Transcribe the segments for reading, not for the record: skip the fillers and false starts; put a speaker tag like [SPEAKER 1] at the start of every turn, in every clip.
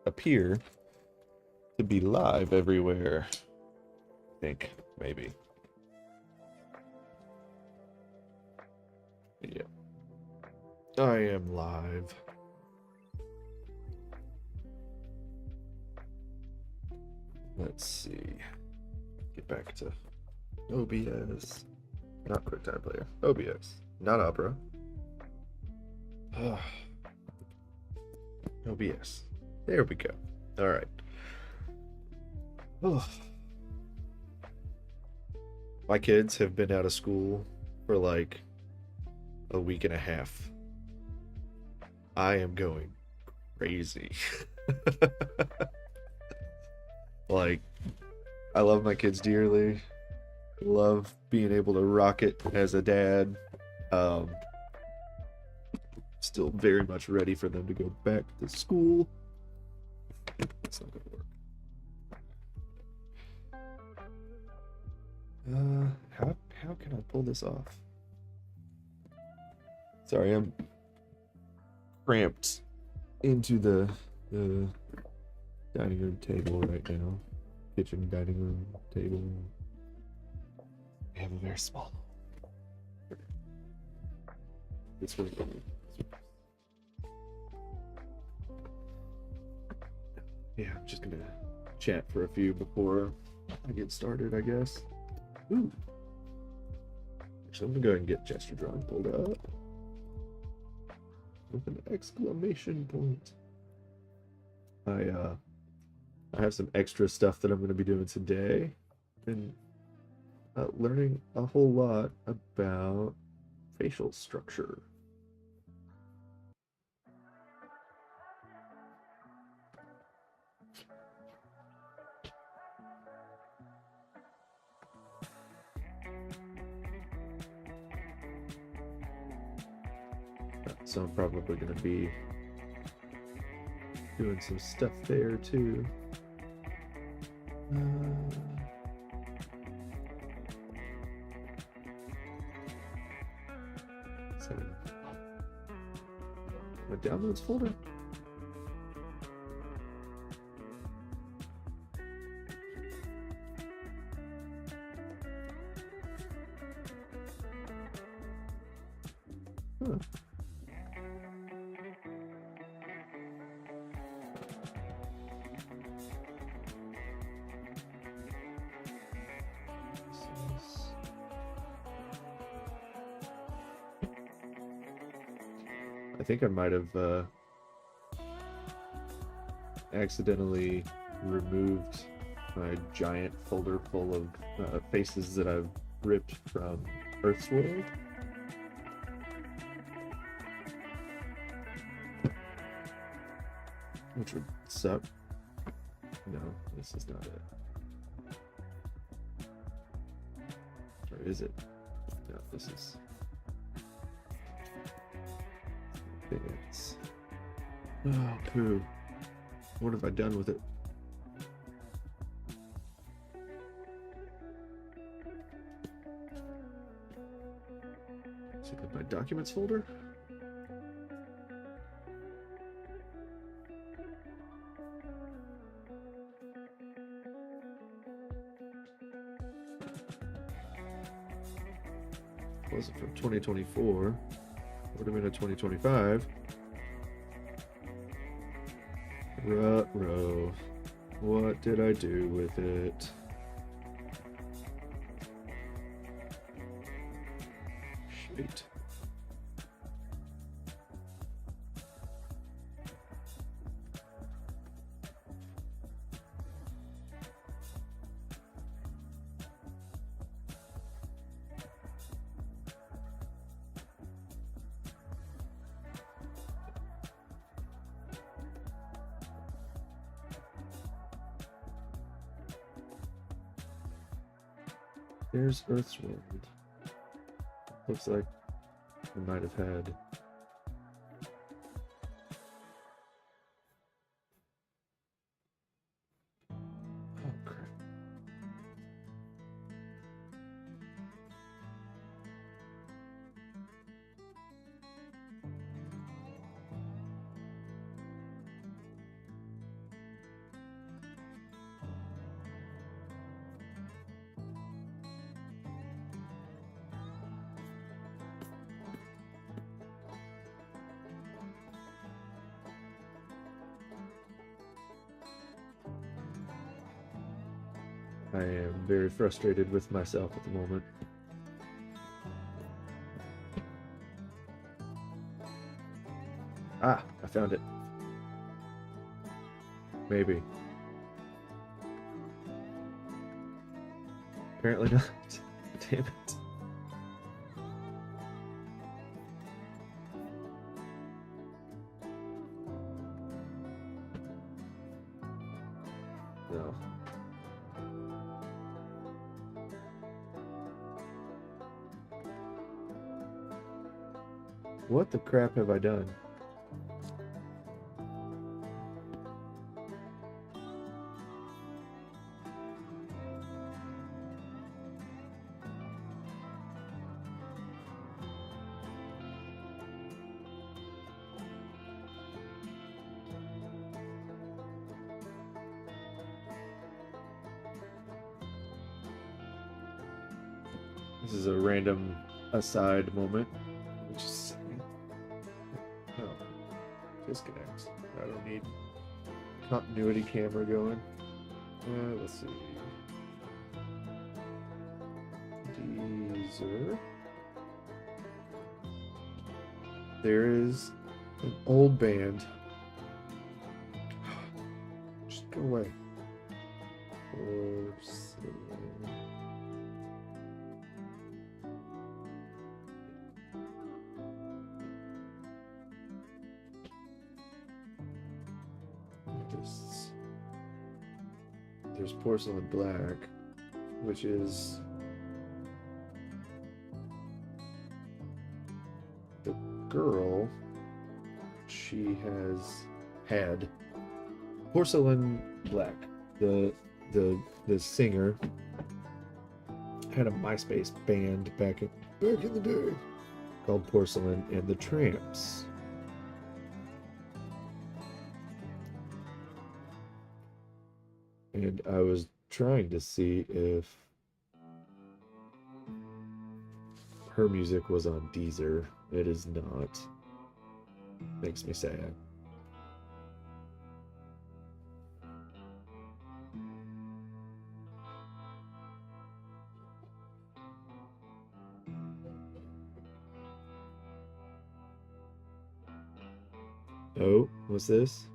[SPEAKER 1] appear to be live everywhere. I think, maybe. Yeah. I am live. Let's see. Get back to OBS. Not QuickTime Player. OBS. Not Opera. OBS. There we go. All right. Oh. My kids have been out of school for like a week and a half. I am going crazy. Like, I love my kids dearly. Love being able to rock it as a dad. Still very much ready for them to go back to school. It's not gonna work. How can I pull this off? Sorry, I'm cramped into the dining room table right now. Kitchen dining room table. We have a very small. This one. Yeah, I'm just gonna chat for a few before I get started, I guess. Ooh. Actually, I'm gonna go ahead and get gesture drawing pulled up with an exclamation point. I have some extra stuff that I'm going to be doing today, and learning a whole lot about facial structure. So I'm probably going to be doing some stuff there too. My downloads folder. Huh. I think I might have accidentally removed my giant folder full of faces that I've ripped from Earthsworld. Which would suck. No, this is not it. Or is it? No, this is... It's... Oh, poo. What have I done with it? Is it in my documents folder? Was it from 2024? Would have been a 2025. Ruh-roh. What did I do with it? Shit. There's Earthsworld. Looks like we might have had... Oh, crap. I am very frustrated with myself at the moment. Ah, I found it. Maybe. Apparently not. Damn it. No. What the crap have I done? This is a random aside moment. Just oh, disconnect. I don't need continuity camera going. Let's see. Deezer. There is an old band. Just go away. There's Porcelain Black, which is the girl. She has had Porcelain Black, the singer, had a MySpace band back in the day called Porcelain and the Tramps. And I was trying to see if her music was on Deezer. It is not. Makes me sad. Oh, what's this?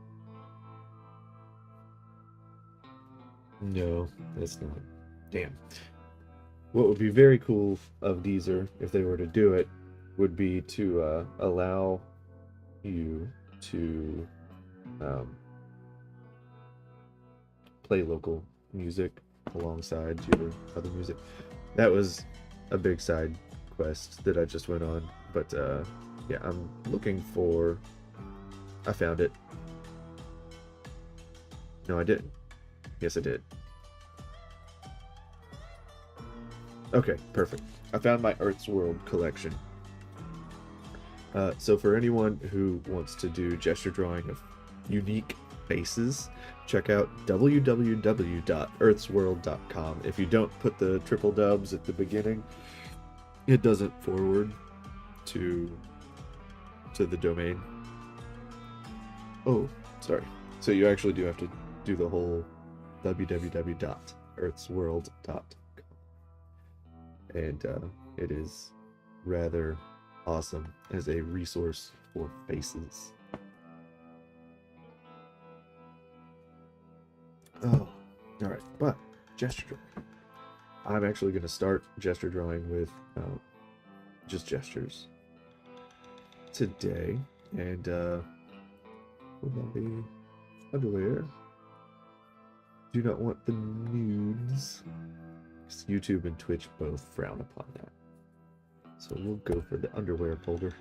[SPEAKER 1] No, that's not. Damn. What would be very cool of Deezer, if they were to do it, would be to allow you to play local music alongside your other music. That was a big side quest that I just went on, but yeah, I'm looking for... I found it. No, I didn't. Yes, I did. Okay, perfect. I found my Earth's World collection. So for anyone who wants to do gesture drawing of unique faces, check out www.earthsworld.com. If you don't put the triple dubs at the beginning, it doesn't forward to the domain. Oh, sorry. So you actually do have to do the whole www.earthsworld.com. And it is rather awesome as a resource for faces. Oh, all right. But gesture drawing. I'm actually going to start gesture drawing with just gestures today. And what about the underwear? Do not want the nudes. YouTube and Twitch both frown upon that. So we'll go for the underwear folder.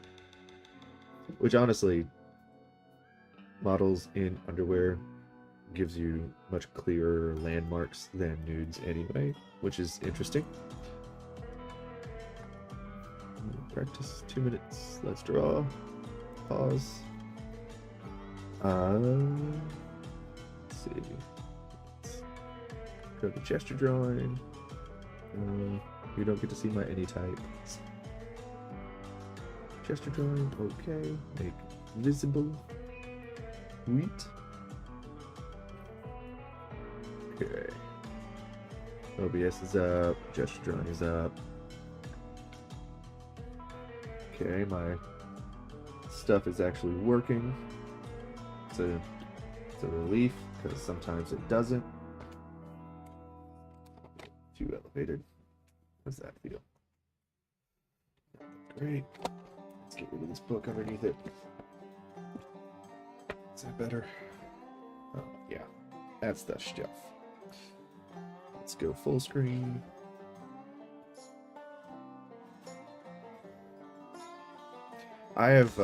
[SPEAKER 1] Which honestly, models in underwear gives you much clearer landmarks than nudes anyway, which is interesting. Practice 2 minutes. Let's draw. Pause. Let's see. Let's go to gesture drawing. You don't get to see my anytype. Gesture drawing, okay. Make visible. Sweet. Okay. OBS is up. Gesture drawing is up. Okay, my stuff is actually working. It's a relief because sometimes it doesn't. Too elevated. How's that feel? Great. Let's get rid of this book underneath it. Is that better? Oh, yeah. That's the stuff. Let's go full screen. I have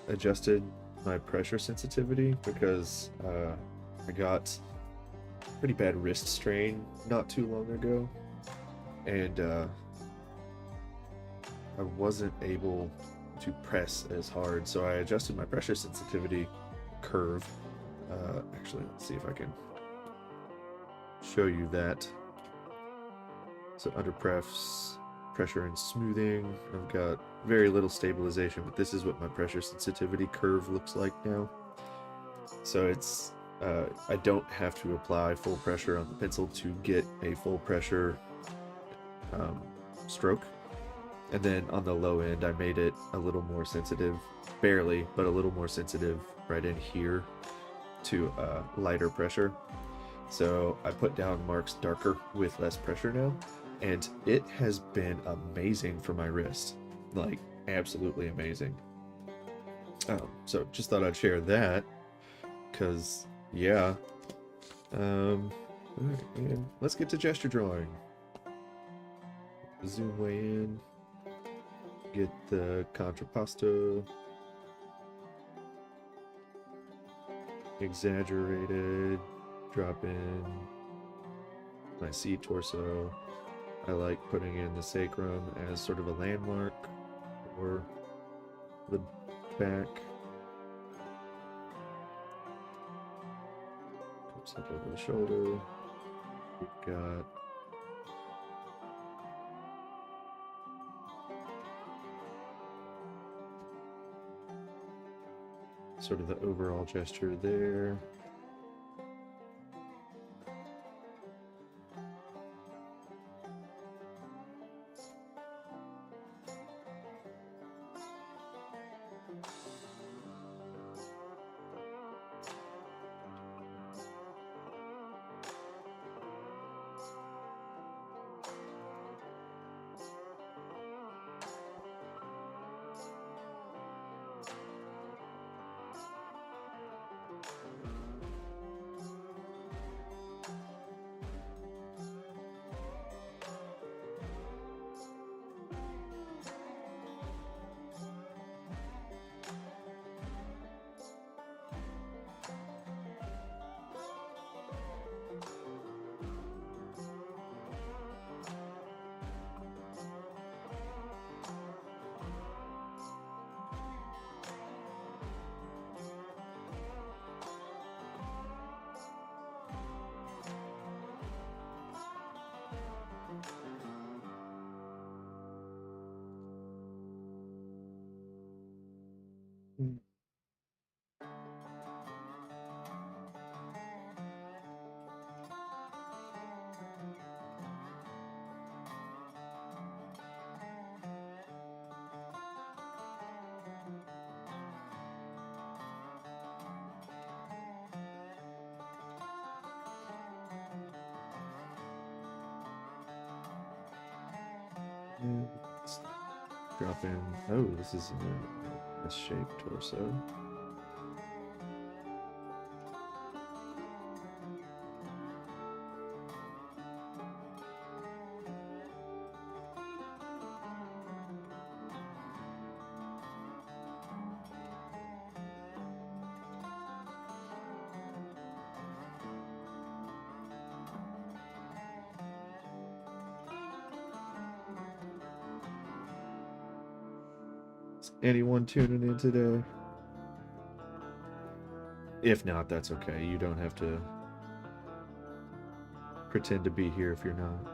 [SPEAKER 1] adjusted my pressure sensitivity because I got pretty bad wrist strain not too long ago, and I wasn't able to press as hard, so I adjusted my pressure sensitivity curve. Actually, let's see if I can show you that. So under pressure and smoothing, I've got very little stabilization, but this is what my pressure sensitivity curve looks like now. So it's I don't have to apply full pressure on the pencil to get a full pressure stroke. And then on the low end, I made it a little more sensitive, barely, but a little more sensitive right in here to lighter pressure. So I put down marks darker with less pressure now, and it has been amazing for my wrist, like absolutely amazing. So just thought I'd share that, because yeah. And let's get to gesture drawing. Zoom way in. Get the contrapposto exaggerated, drop in my C torso. I like putting in the sacrum as sort of a landmark for the back. Comes up over the shoulder. We've got sort of the overall gesture there. Let's drop in. Oh, this is a shaped torso. Is anyone tuning in today? If not, that's okay. You don't have to pretend to be here if you're not.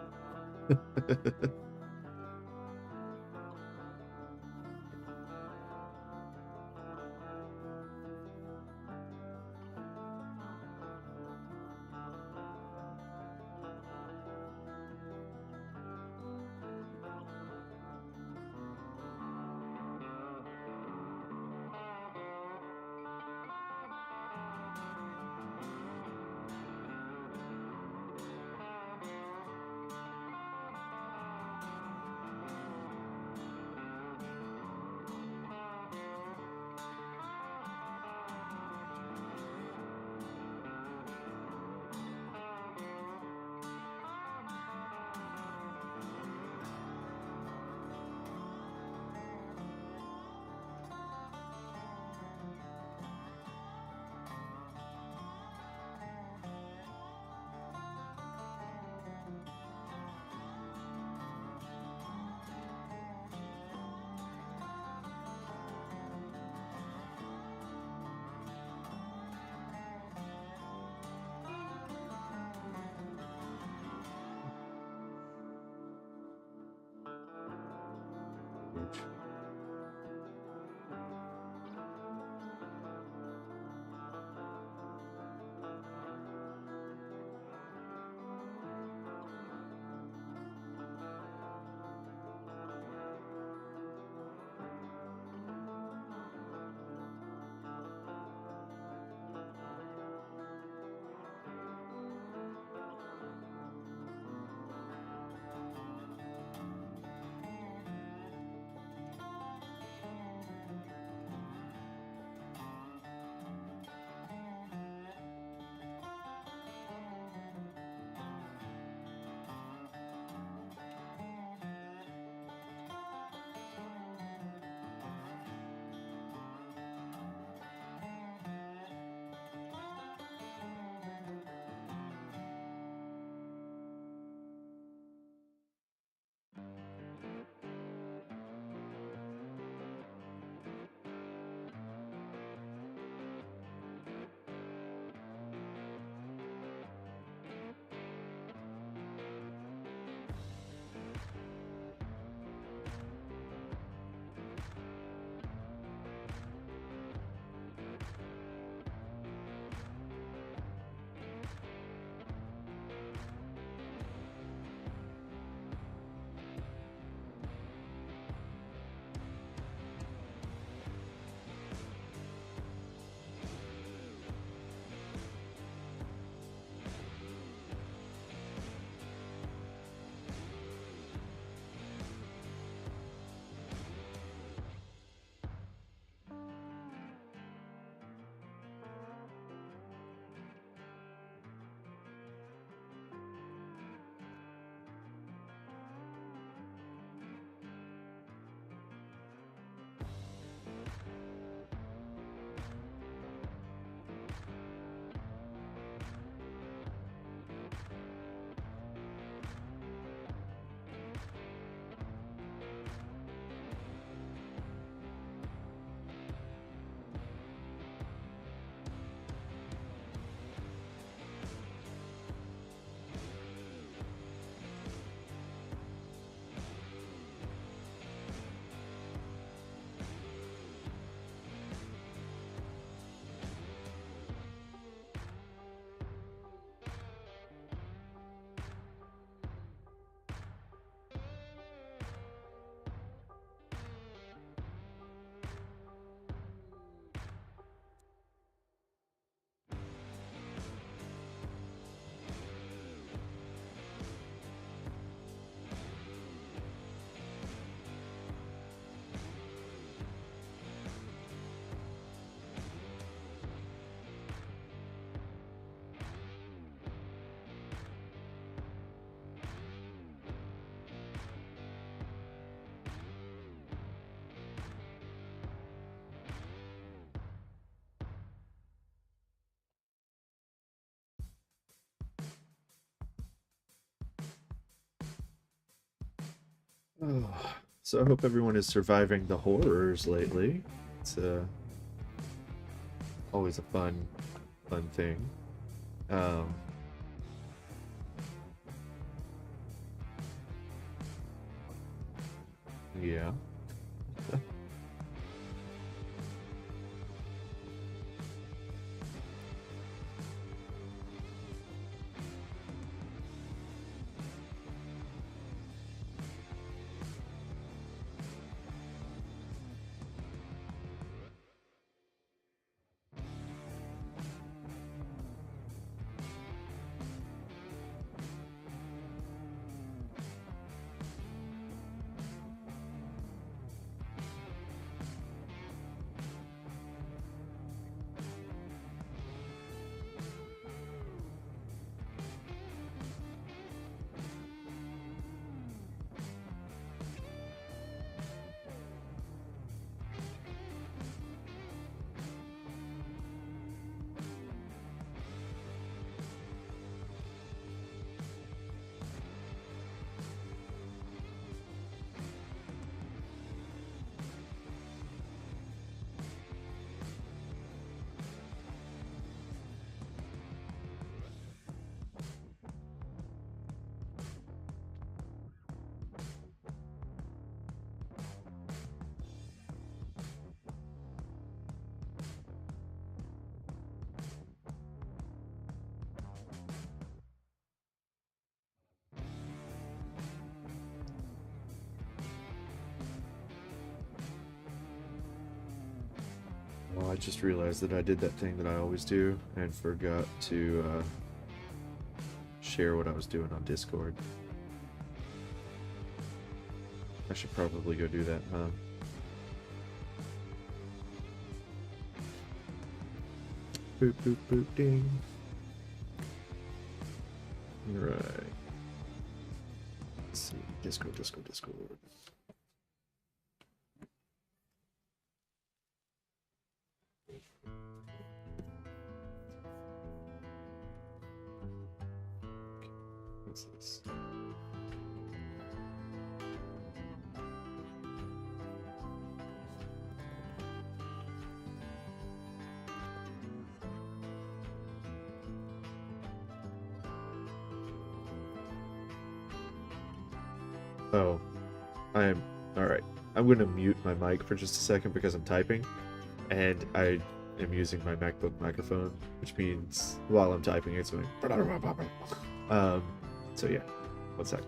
[SPEAKER 1] Oh, so I hope everyone is surviving the horrors lately. It's always a fun thing. Um, yeah. Well, I just realized that I did that thing that I always do and forgot to share what I was doing on Discord. I should probably go do that, huh? Boop, boop, boop, ding. Right. Let's see. Discord. What's this? Oh, I'm alright. I'm gonna mute my mic for just a second because I'm typing, and I am using my MacBook microphone, which means while I'm typing, it's going. Um, so yeah, one sec.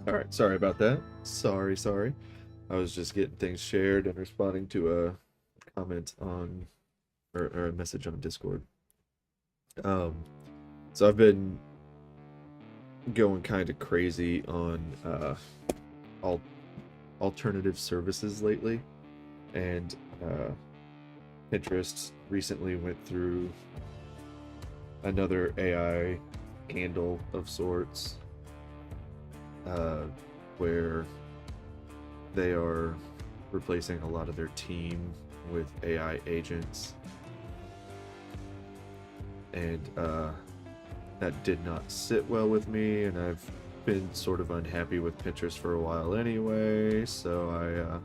[SPEAKER 1] All right, sorry about that. Sorry. I was just getting things shared and responding to a comment on or a message on Discord. Um, so I've been going kind of crazy on al alternative services lately, and Pinterest recently went through another AI scandal of sorts, uh, where they are replacing a lot of their team with AI agents, and that did not sit well with me, and I've been sort of unhappy with Pinterest for a while anyway, so I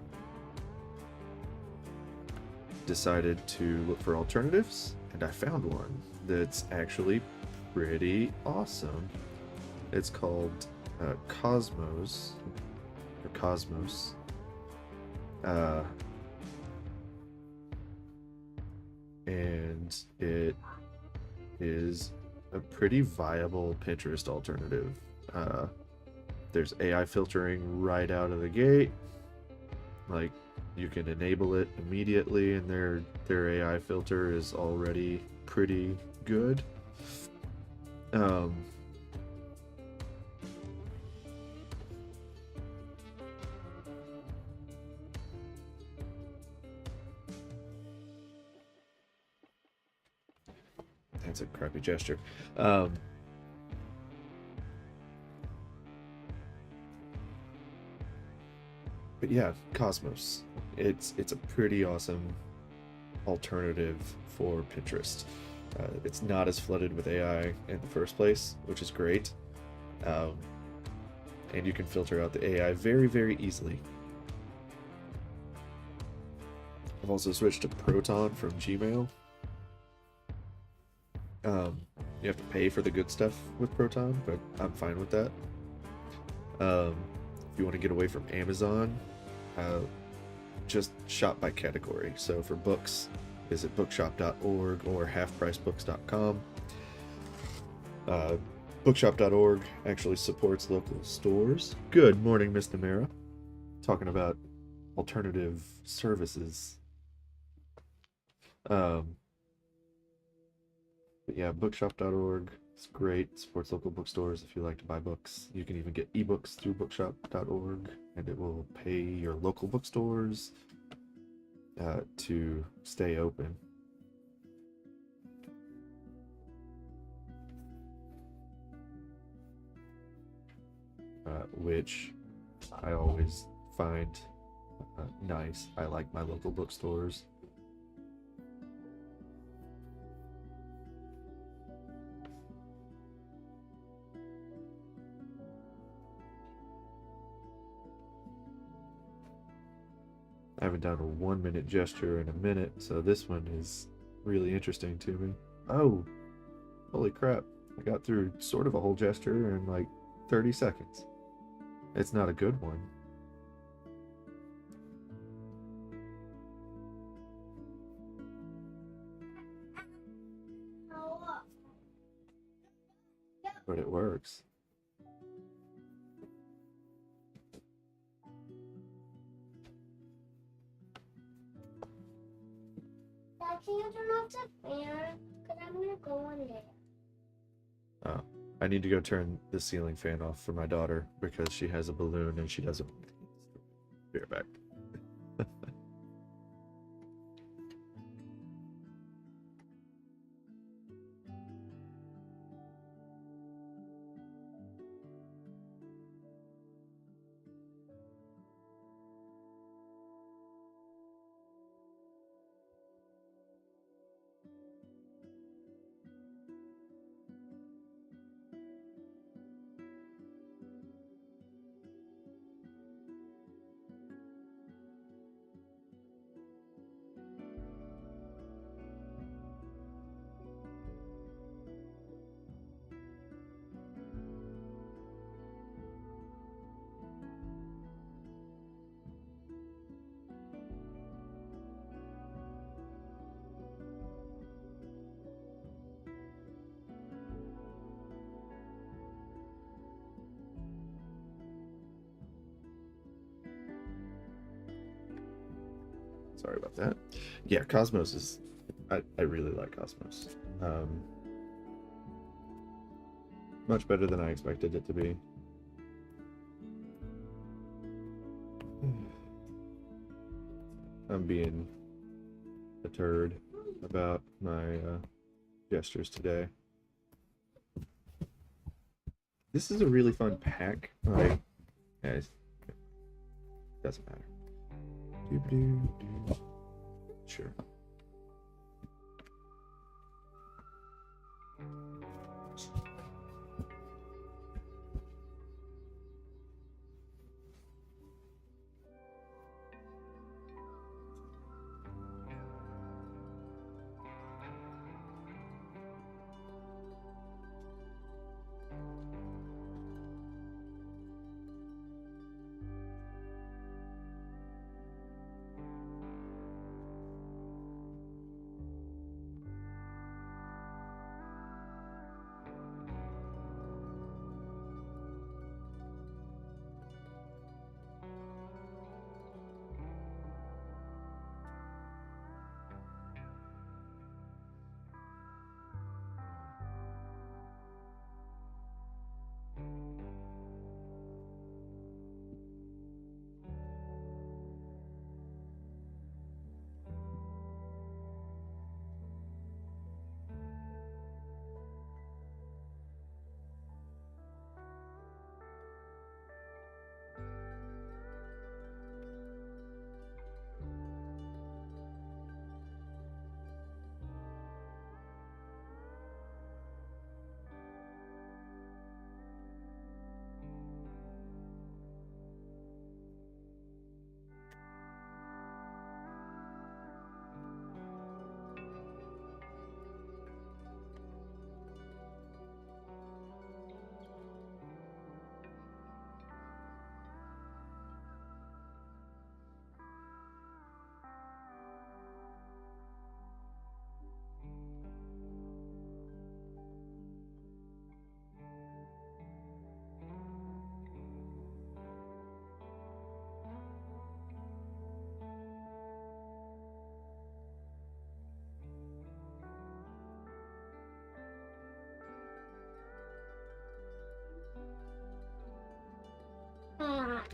[SPEAKER 1] decided to look for alternatives, and I found one that's actually pretty awesome. It's called Cosmos, or Cosmos. And it is a pretty viable Pinterest alternative. There's AI filtering right out of the gate. Like, you can enable it immediately, and their AI filter is already pretty good. That's a crappy gesture. But yeah, Cosmos. It's a pretty awesome alternative for Pinterest. It's not as flooded with AI in the first place, which is great. And you can filter out the AI very, very easily. I've also switched to Proton from Gmail. You have to pay for the good stuff with Proton, but I'm fine with that. If you want to get away from Amazon, just shop by category. So for books, visit bookshop.org or halfpricebooks.com. Bookshop.org actually supports local stores. Good morning, Miss Namara. Talking about alternative services. But yeah, bookshop.org is great. Supports local bookstores if you like to buy books. You can even get ebooks through bookshop.org, and it will pay your local bookstores to stay open. Which I always find nice. I like my local bookstores. I haven't done a 1-minute gesture in a minute, so this one is really interesting to me. Oh, holy crap. I got through sort of a whole gesture in like 30 seconds. It's not a good one. But it works.
[SPEAKER 2] Dad, can you turn off the fan? Because I'm going to go in there.
[SPEAKER 1] Oh, I need to go turn the ceiling fan off for my daughter because she has a balloon and she doesn't. Be right back. Sorry about that. Yeah, Cosmos is... I really like Cosmos. Much better than I expected it to be. I'm being a turd about my gestures today. This is a really fun pack. Like, guys, doesn't matter. Doo-ba-doo-doo. Sure.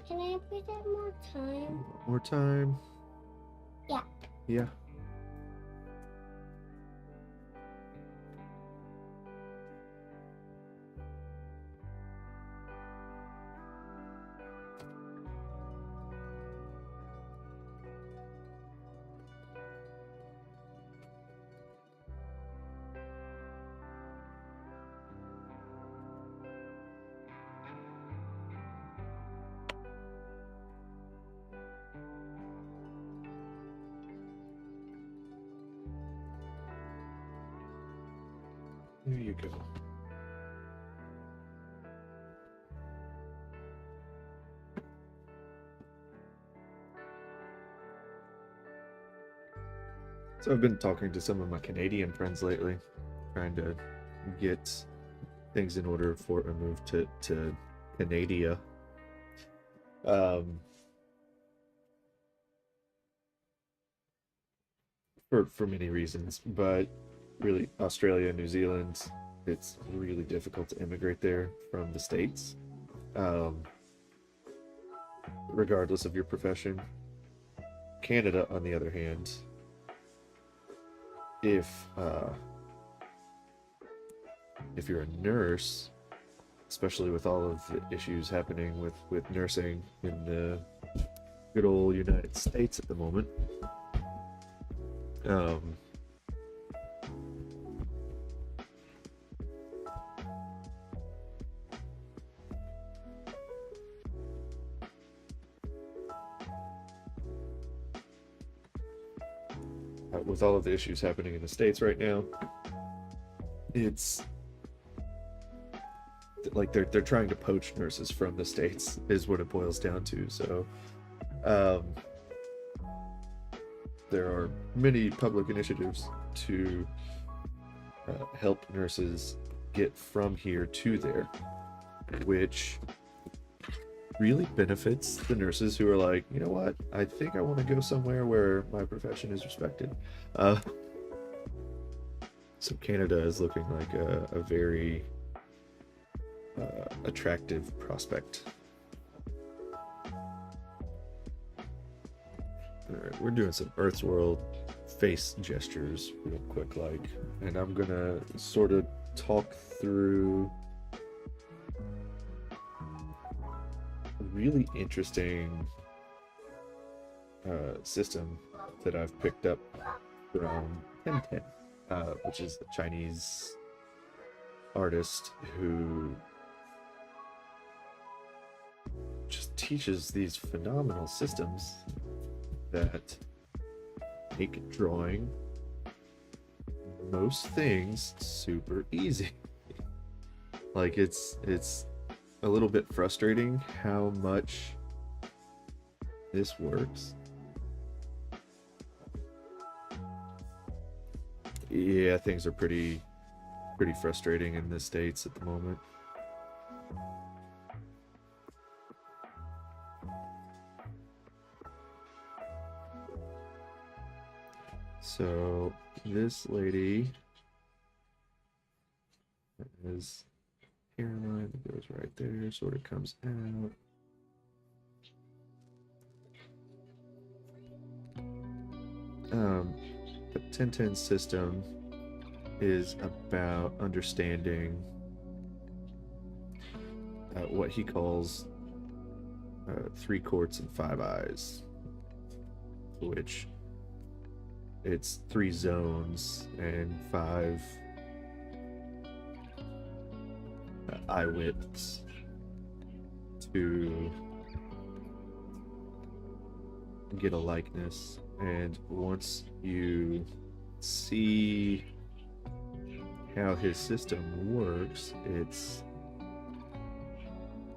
[SPEAKER 2] Can I put that more time?
[SPEAKER 1] More time?
[SPEAKER 2] Yeah.
[SPEAKER 1] Yeah. There you go. So I've been talking to some of my Canadian friends lately, trying to get things in order for a move to Canada. For many reasons, but really Australia, New Zealand, it's really difficult to immigrate there from the States, regardless of your profession. Canada, on the other hand, if you're a nurse, especially with all of the issues happening with nursing in the good old United States at the moment, with all of the issues happening in the States right now, it's like they're trying to poach nurses from the States is what it boils down to. So there are many public initiatives to help nurses get from here to there, which really benefits the nurses who are like, you know what, I think I want to go somewhere where my profession is respected. So Canada is looking like a very attractive prospect. Alright, we're doing some Earth's World face gestures real quick, like, and I'm gonna sort of talk through a really interesting system that I've picked up from Tenten, which is a Chinese artist who just teaches these phenomenal systems that make drawing most things super easy. Like it's a little bit frustrating how much this works. Yeah, things are pretty frustrating in the States at the moment. So this lady has hairline that goes right there, sort of comes out. The Tenten system is about understanding what he calls 3 quarts and 5 eyes, which it's 3 zones and 5 eye widths to get a likeness. And once you see how his system works, it's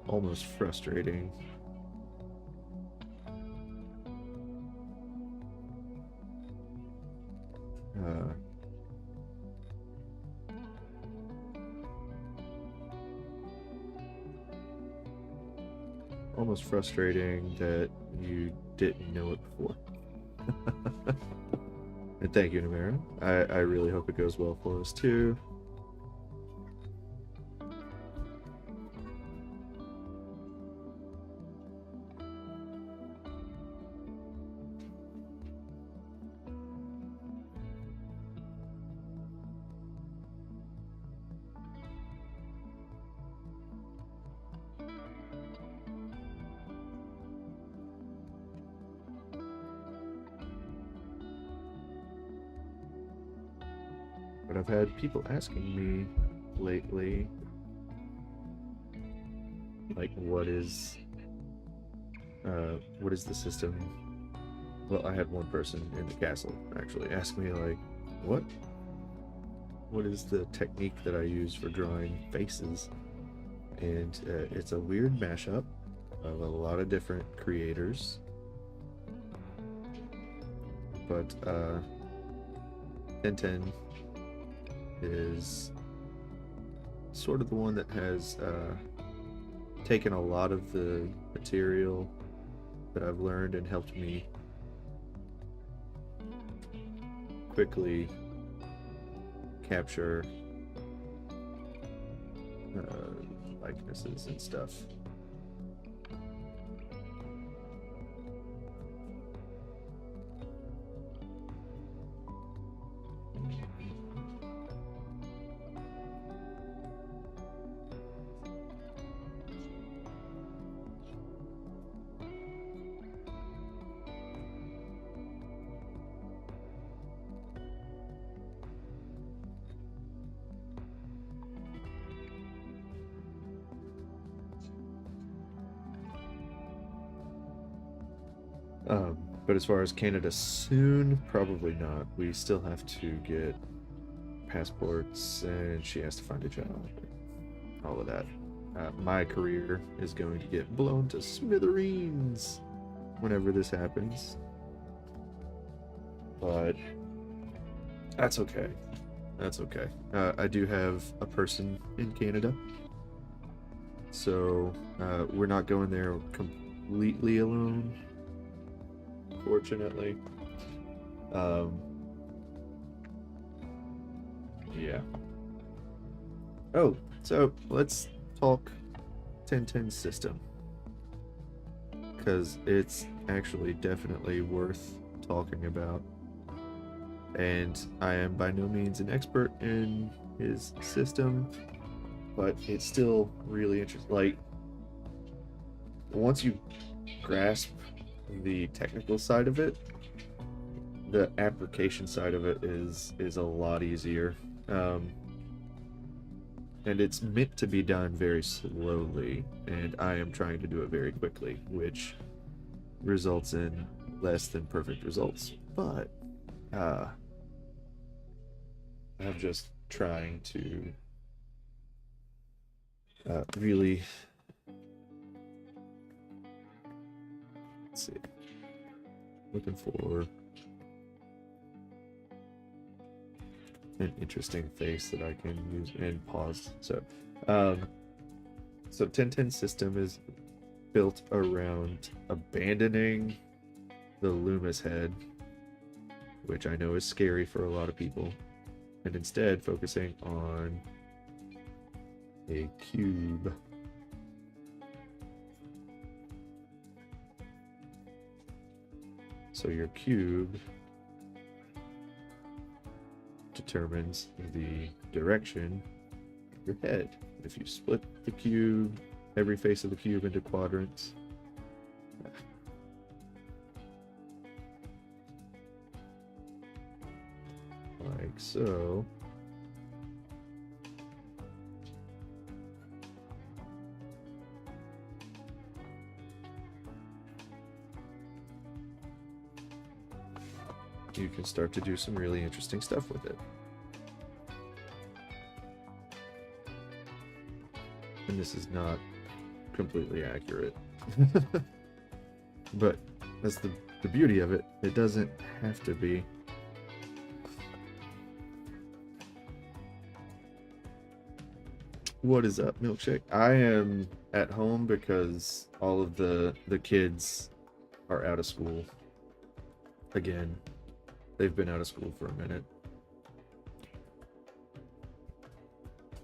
[SPEAKER 1] almost frustrating. Almost frustrating that you didn't know it before. And thank you, Namara. I really hope it goes well for us too. But I've had people asking me lately, like, what is the system? Well, I had one person in the castle actually ask me, like, what is the technique that I use for drawing faces? And it's a weird mashup of a lot of different creators, but Tenten is sort of the one that has taken a lot of the material that I've learned and helped me quickly capture likenesses and stuff. But as far as Canada soon, probably not. We still have to get passports, and she has to find a job. All of that. My career is going to get blown to smithereens whenever this happens. But that's okay. That's okay. I do have a person in Canada So we're not going there completely alone, fortunately. Yeah. Oh, so let's talk 1010 system, because it's actually definitely worth talking about. And I am by no means an expert in his system, but it's still really interesting. Like, once you grasp the technical side of it, the application side of it is a lot easier. And it's meant to be done very slowly, and I am trying to do it very quickly, which results in less than perfect results. But I'm just trying to really, let's see, looking for an interesting face that I can use and pause. So 1010 system is built around abandoning the Loomis head, which I know is scary for a lot of people, and instead focusing on a cube. So your cube determines the direction of your head. If you split the cube, every face of the cube into quadrants, like so, you can start to do some really interesting stuff with it. And this is not completely accurate. But that's the beauty of it. It doesn't have to be. What is up, Milkshake? I am at home because all of the kids are out of school. Again, they've been out of school for a minute.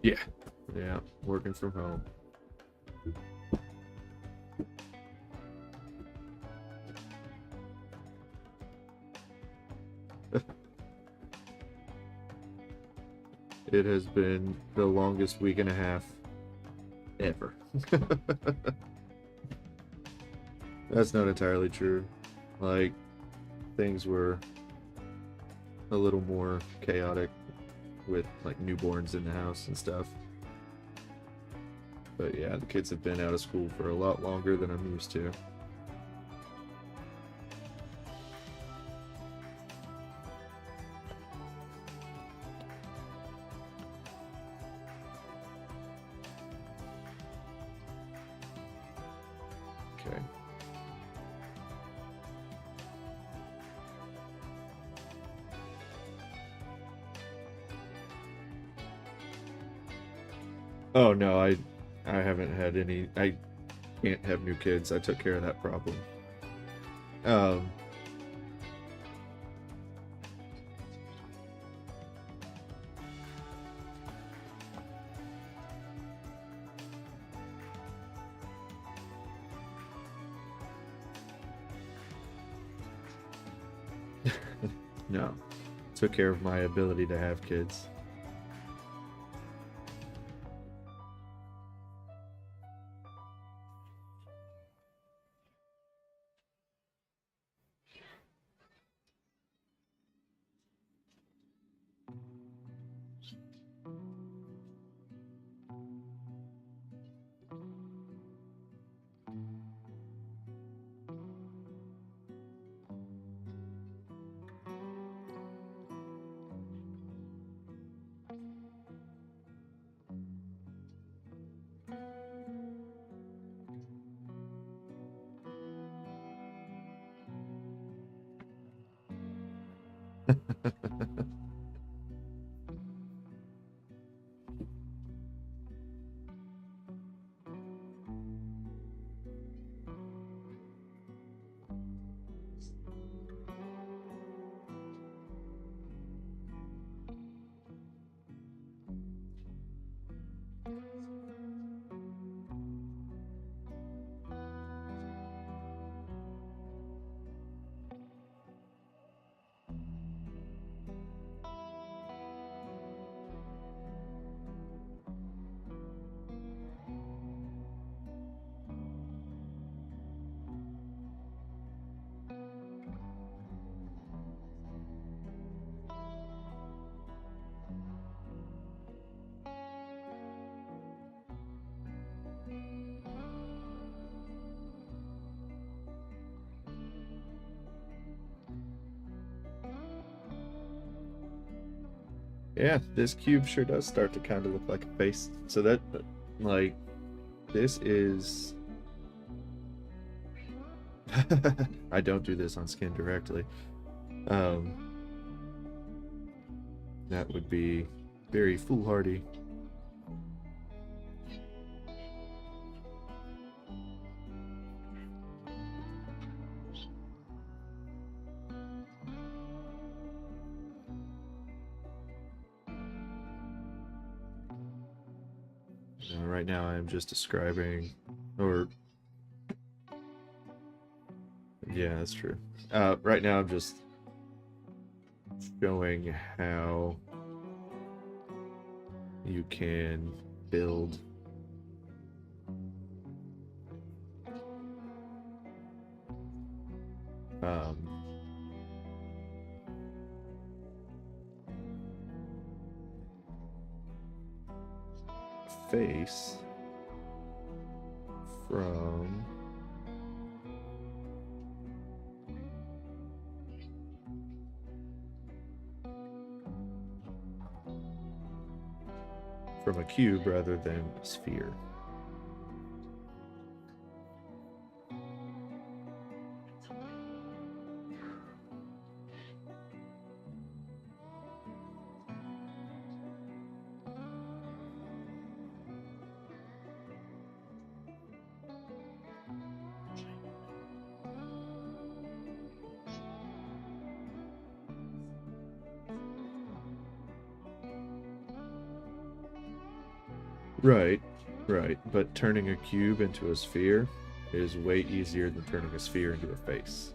[SPEAKER 1] Yeah, working from home. It has been the longest week and a half ever. That's not entirely true. Like, things were a little more chaotic with like newborns in the house and stuff. But yeah, the kids have been out of school for a lot longer than I'm used to. Okay. Oh no, I haven't had any. I can't have new kids. I took care of that problem. Um no. Took care of my ability to have kids. Yeah, this cube sure does start to kind of look like a face. So that, like, this is... I don't do this on skin directly. That would be very foolhardy. Right now I'm just describing, or yeah, that's true. Right now I'm just showing how you can build face from a cube rather than a sphere. Right, right. But turning a cube into a sphere is way easier than turning a sphere into a face.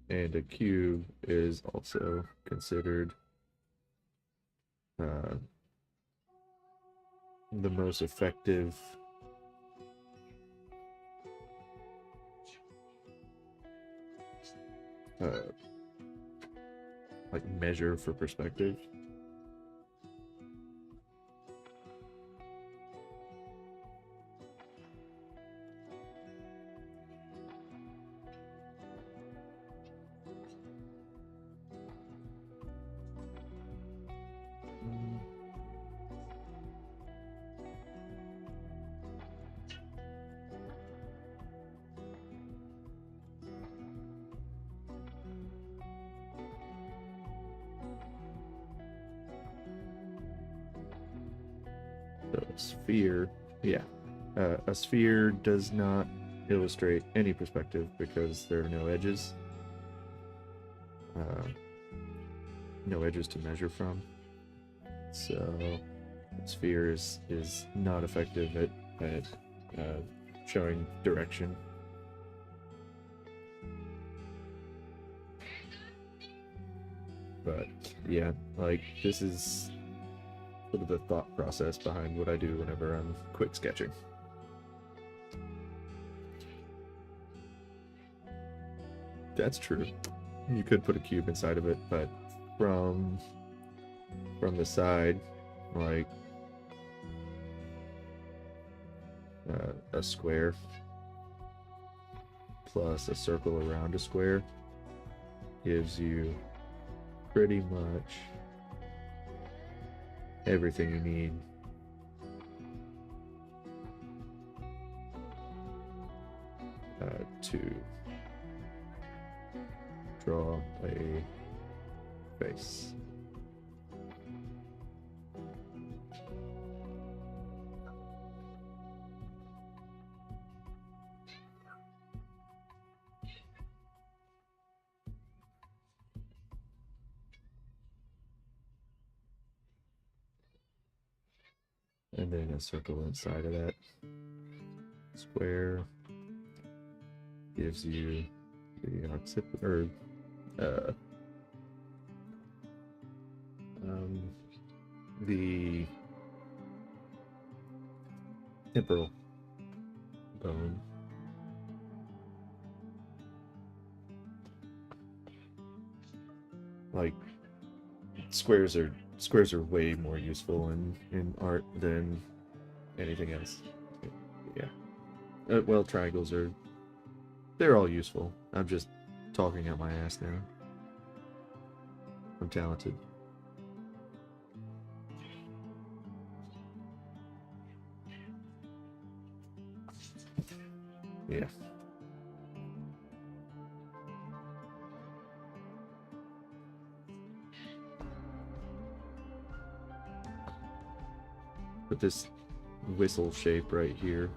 [SPEAKER 1] And a cube is also considered the most effective like measure for perspective. So a sphere, yeah. A sphere does not illustrate any perspective because there are no edges. No edges to measure from. So a sphere is not effective at showing direction. But yeah, like this is sort of the thought process behind what I do whenever I'm quick sketching. That's true. You could put a cube inside of it, but from the side, like a square plus a circle around a square gives you pretty much everything you need to draw a face. And then a circle inside of that square gives you the occiput, or the temporal bone. Like squares are squares are way more useful in art than anything else. Yeah. Well, triangles are... They're all useful. I'm just talking out my ass now. I'm talented. Yeah. But this whistle shape right here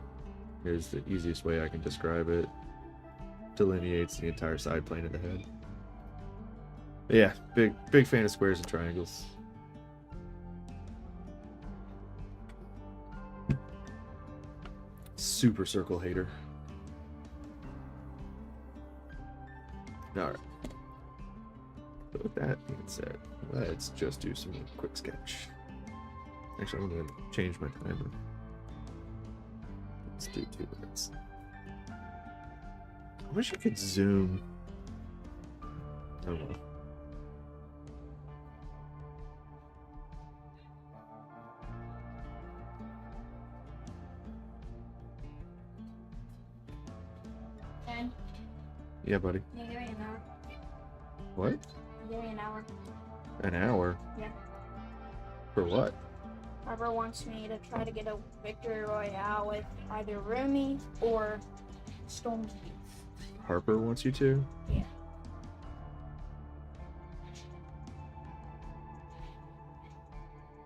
[SPEAKER 1] is the easiest way I can describe it. Delineates the entire side plane of the head. But yeah, big fan of squares and triangles. Super circle hater. Alright. But with that being said, let's just do some quick sketch. Actually, I'm going to change my timer. Let's do 2 minutes. I wish you could zoom. Oh well.
[SPEAKER 2] And
[SPEAKER 1] Yeah, buddy.
[SPEAKER 2] you give me an hour.
[SPEAKER 1] What?
[SPEAKER 2] Give me an hour.
[SPEAKER 1] An hour?
[SPEAKER 2] Yeah.
[SPEAKER 1] For what?
[SPEAKER 2] Harper wants me to try to get a victory royale with either Rumi or Stormzy.
[SPEAKER 1] Harper wants you to?
[SPEAKER 2] Yeah.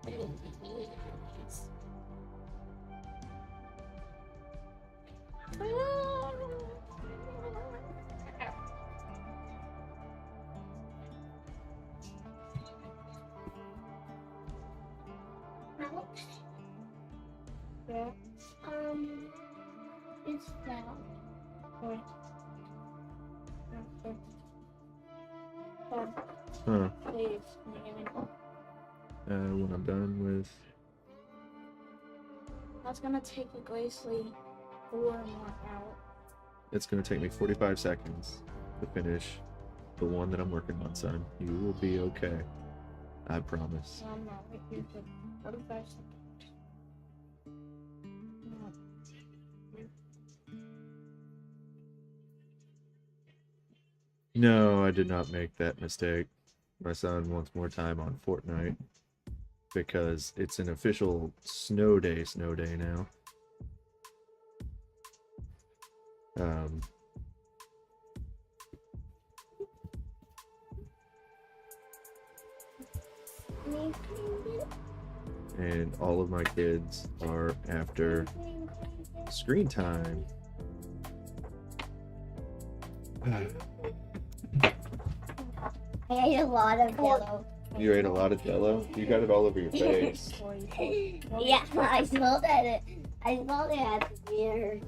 [SPEAKER 2] Yeah. It's down. Okay. Okay.
[SPEAKER 1] Huh.
[SPEAKER 2] Please, can you give me
[SPEAKER 1] When I'm done with...
[SPEAKER 2] That's gonna take like basically 4 more hours.
[SPEAKER 1] It's going to take me 45 seconds to finish the one that I'm working on, son. You will be okay. I promise.
[SPEAKER 2] So I'm not with you for 45 seconds.
[SPEAKER 1] No, I did not make that mistake. My son wants more time on Fortnite because it's an official snow day now. And all of my kids are after screen time.
[SPEAKER 3] I ate a lot of Jello.
[SPEAKER 1] You ate a lot of Jello? You got it all over your face.
[SPEAKER 3] Yeah, I smelled at it. I smelled it at the mirror.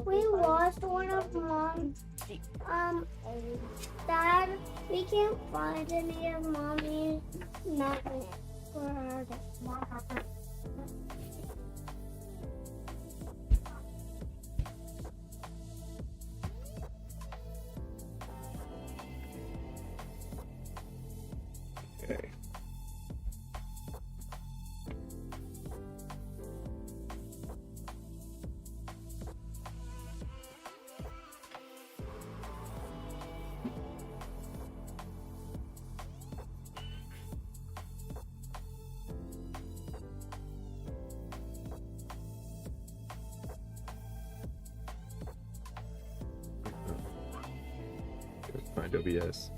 [SPEAKER 2] We lost one of Mom's.
[SPEAKER 3] Dad, we can't find any of Mommy's nuggets for her.
[SPEAKER 1] Okay. Find OBS.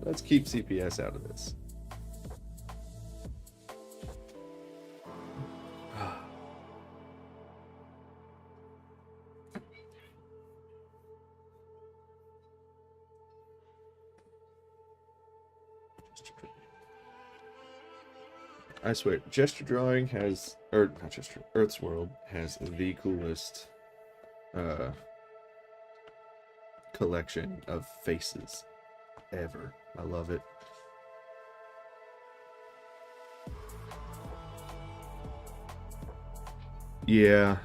[SPEAKER 1] Let's keep CPS out of this. I swear, gesture drawing has, or not gesture, Earth's World has the coolest collection of faces ever. I love it. Yeah.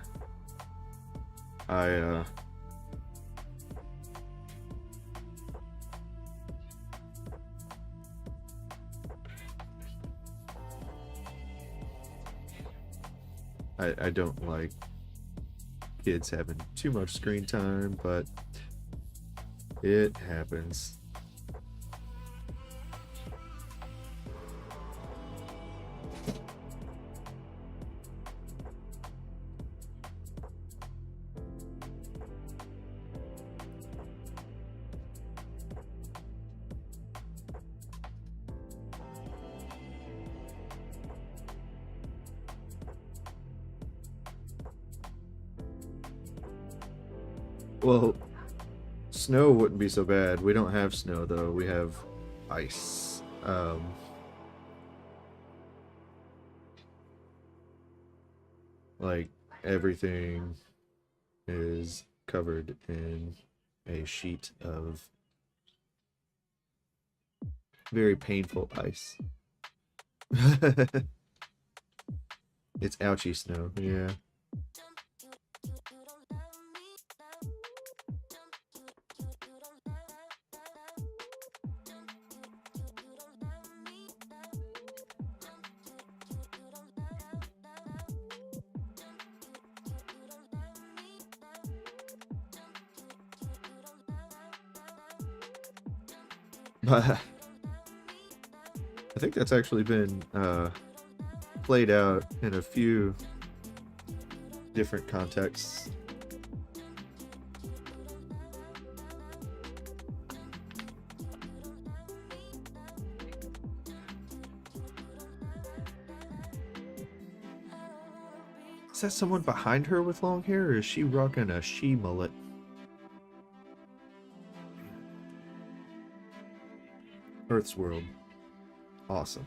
[SPEAKER 1] I don't like kids having too much screen time, but it happens. Well, snow wouldn't be so bad. We don't have snow though. We have ice. Like everything is covered in a sheet of very painful ice. It's ouchy snow, yeah. I think that's actually been played out in a few different contexts. Is that someone behind her with long hair, or is she rocking a she mullet? Earth's World. Awesome.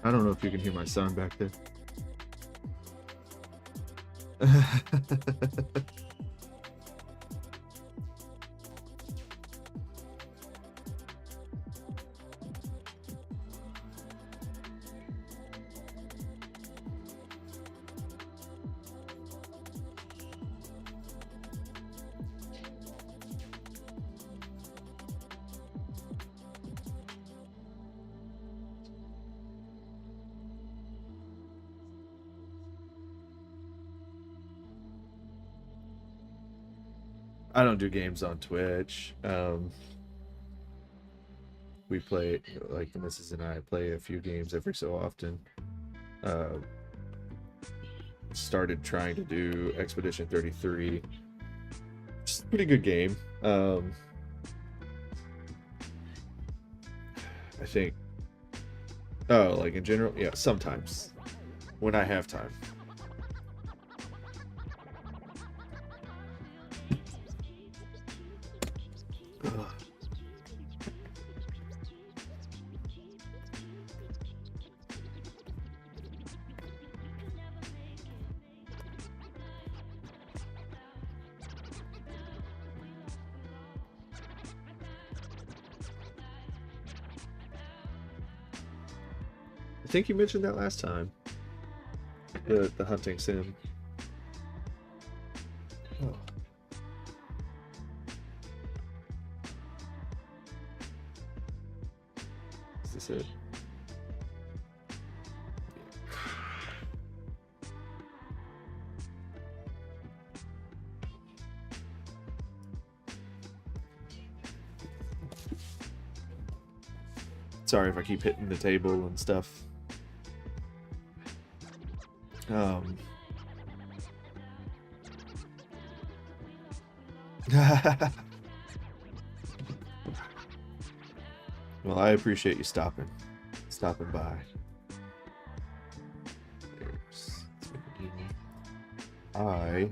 [SPEAKER 1] I don't know if you can hear my son back there. I don't do games on Twitch. We play, like the missus and I play a few games every so often. Started trying to do Expedition 33. It's a pretty good game. I think. Oh, like in general? Yeah, sometimes. When I have time. I think you mentioned that last time. The hunting sim. Oh. Is this it? Sorry if I keep hitting the table and stuff. Well, I appreciate you stopping by. I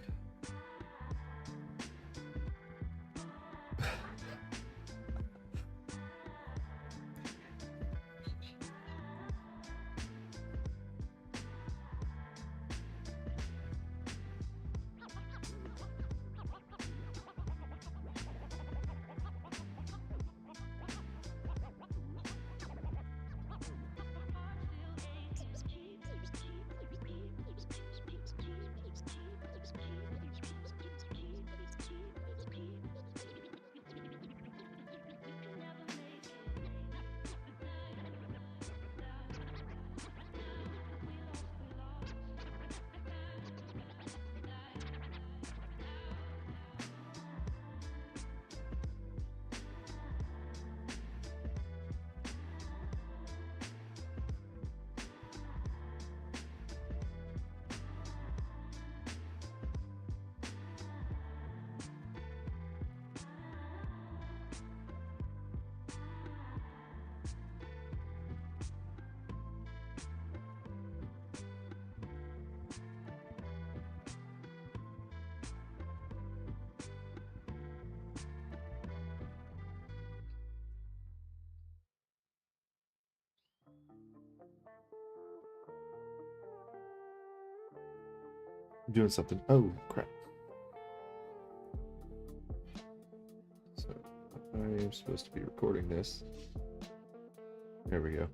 [SPEAKER 1] I'm doing something. Oh, crap. So, I am supposed to be recording this. There we go.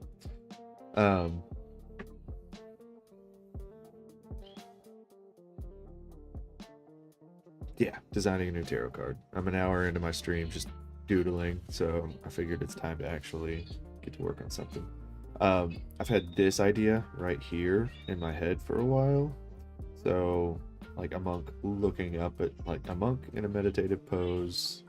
[SPEAKER 1] Yeah, designing a new tarot card. I'm an hour into my stream just doodling, so I figured it's time to actually get to work on something. I've had this idea right here in my head for a while. So, like a monk looking up at, like a monk in a meditative pose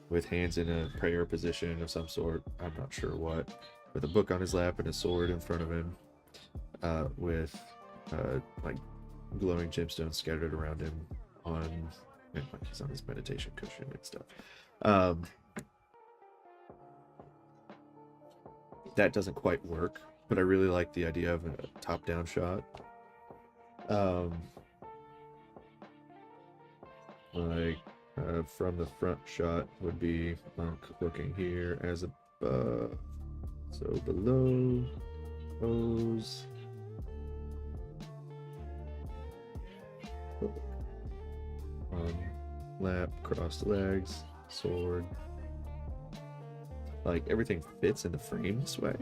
[SPEAKER 1] with hands in a prayer position of some sort. I'm not sure what. With a book on his lap and a sword in front of him. With like glowing gemstones scattered around him on, and like he's on his meditation cushion and stuff. That doesn't quite work, but I really like the idea of a top-down shot. Like from the front shot would be monk looking here as above, so below, pose, lap, crossed legs, sword. Like everything fits in the frame this way.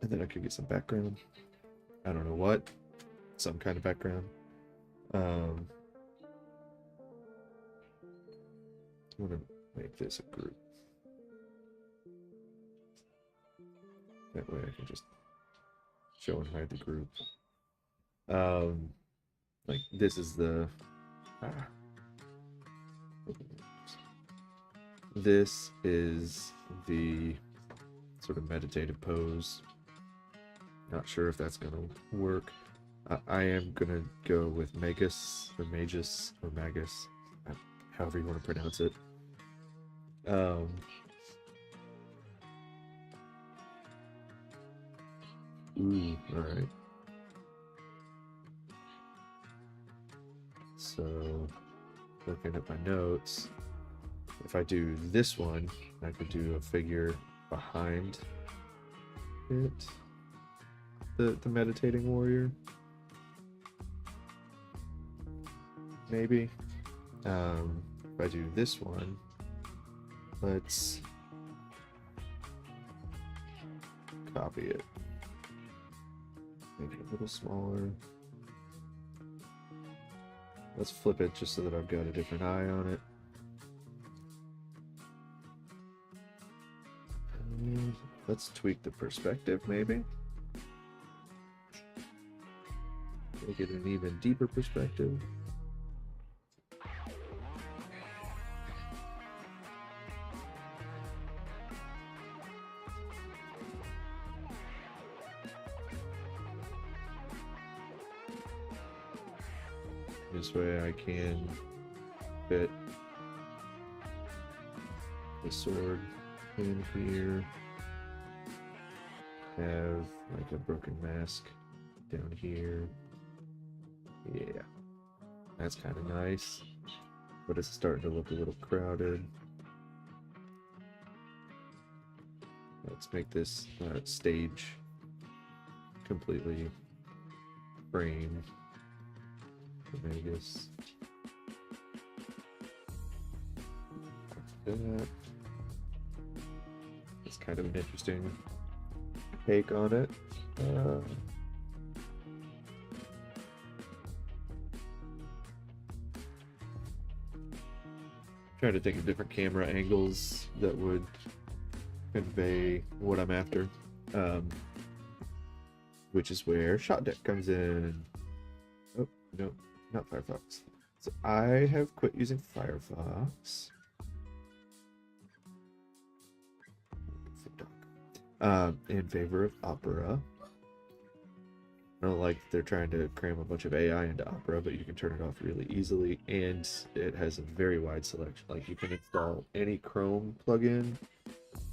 [SPEAKER 1] And then I could get some background. I don't know what. Some kind of background. I'm gonna make this a group. That way I can just show and hide the group. Like this is the this is the sort of meditative pose. Not sure if that's gonna work. I am gonna go with Magus or Magus or Magus, however you want to pronounce it. Ooh, alright. So, looking at my notes, if I do this one, I could do a figure behind it, the meditating warrior. Maybe. If I do this one, let's copy it. Make it a little smaller. Let's flip it just so that I've got a different eye on it. And let's tweak the perspective, maybe. Make it an even deeper perspective. This way I can fit the sword in here. Have like a broken mask down here. Yeah, that's kind of nice, but it's starting to look a little crowded. Let's make this stage completely framed for Vegas. That. It's kind of an interesting take on it. Trying to think of different camera angles that would convey what I'm after, which is where Shot Deck comes in. Oh no, not Firefox. So I have quit using Firefox. In favor of Opera. I don't like they're trying to cram a bunch of AI into Opera, but you can turn it off really easily, and it has a very wide selection. Like you can install any Chrome plugin,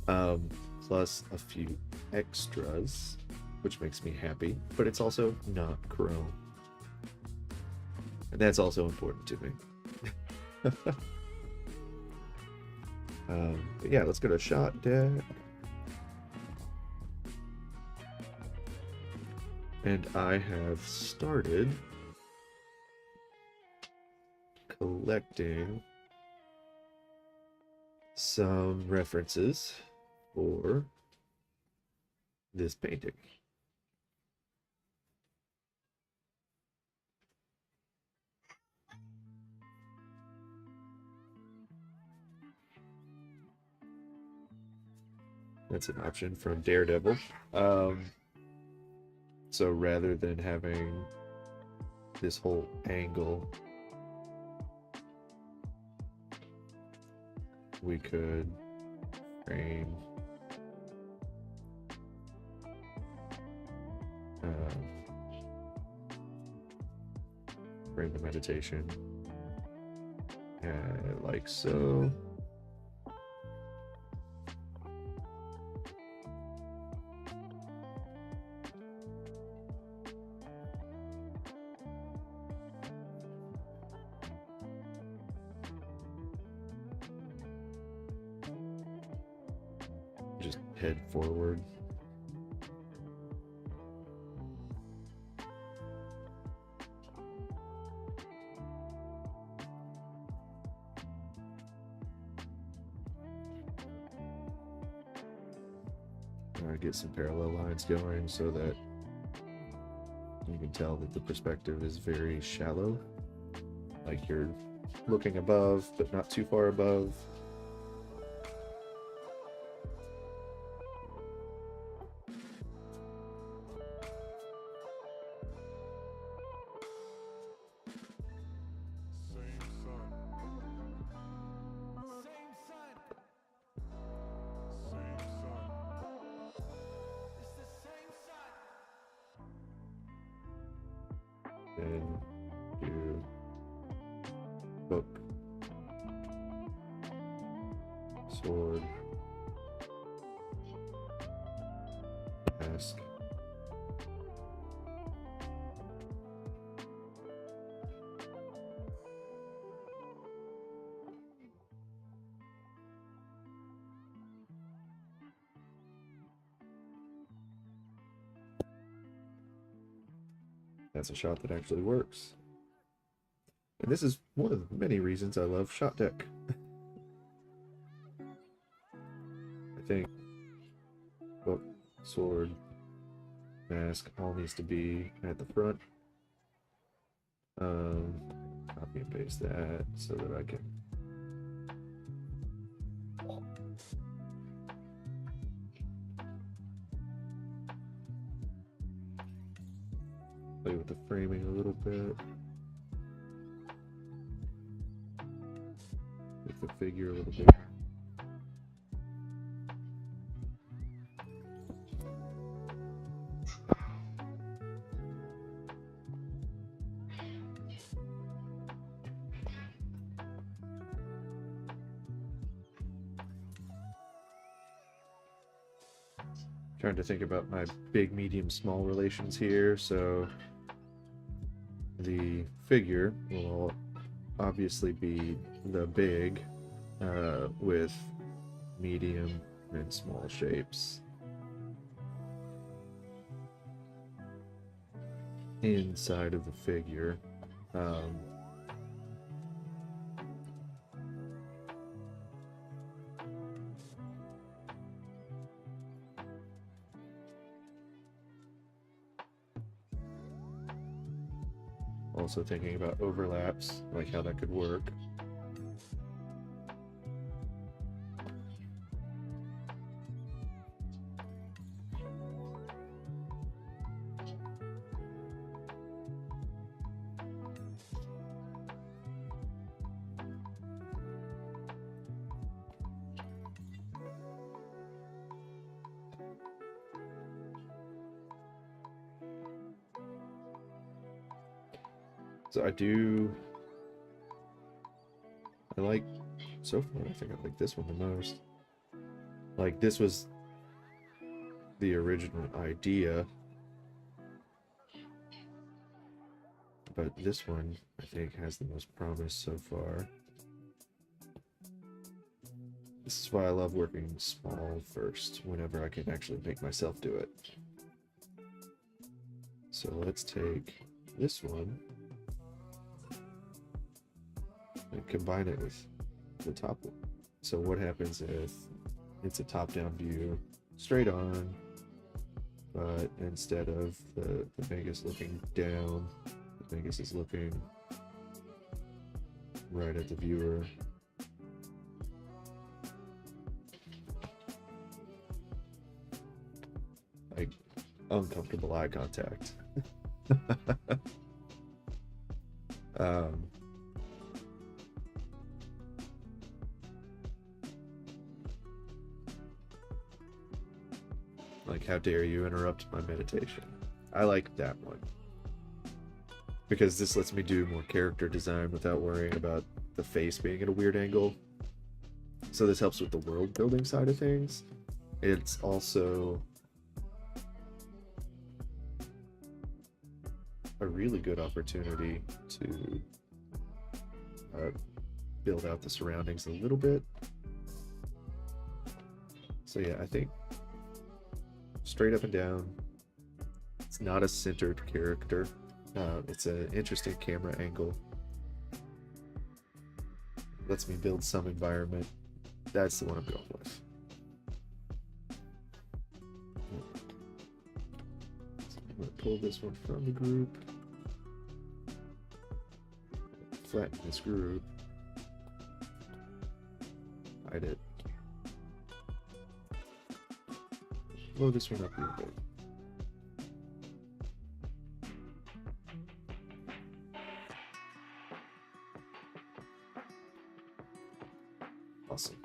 [SPEAKER 1] plus a few extras, which makes me happy, but it's also not Chrome. And that's also important to me. But yeah, let's go to Shot Deck. And I have started collecting some references for this painting. That's an option from Daredevil. So rather than having this whole angle, we could frame the meditation like so. Just head forward. Get some parallel lines going so that you can tell that the perspective is very shallow, like you're looking above but not too far above. Then do book, sword, mask, that's a shot that actually works. And this is one of the many reasons I love Shot Deck. I think book, sword, mask all needs to be at the front. Copy and paste that so that I can play with the framing a little bit. With the figure a little bit. Trying to think about my big, medium, small relations here. So the figure will obviously be the big with medium and small shapes inside of the figure. Also thinking about overlaps, like how that could work. So I like, so far I think I like this one the most. Like, this was the original idea, but this one I think has the most promise so far. This is why I love working small first, whenever I can actually make myself do it. So let's take this one and combine it with the top one. So what happens if it's a top-down view, straight on, but instead of the Vegas looking down, the Vegas is looking right at the viewer. Like, uncomfortable eye contact. Like, how dare you interrupt my meditation? I like that one. Because this lets me do more character design without worrying about the face being at a weird angle. So this helps with the world building side of things. It's also a really good opportunity to build out the surroundings a little bit. So yeah, I think straight up and down. It's not a centered character. It's an interesting camera angle. Lets me build some environment. That's the one I'm going with. So I'm going to pull this one from the group. Flatten this group. Hide it. Blow this one up a little bit. Awesome.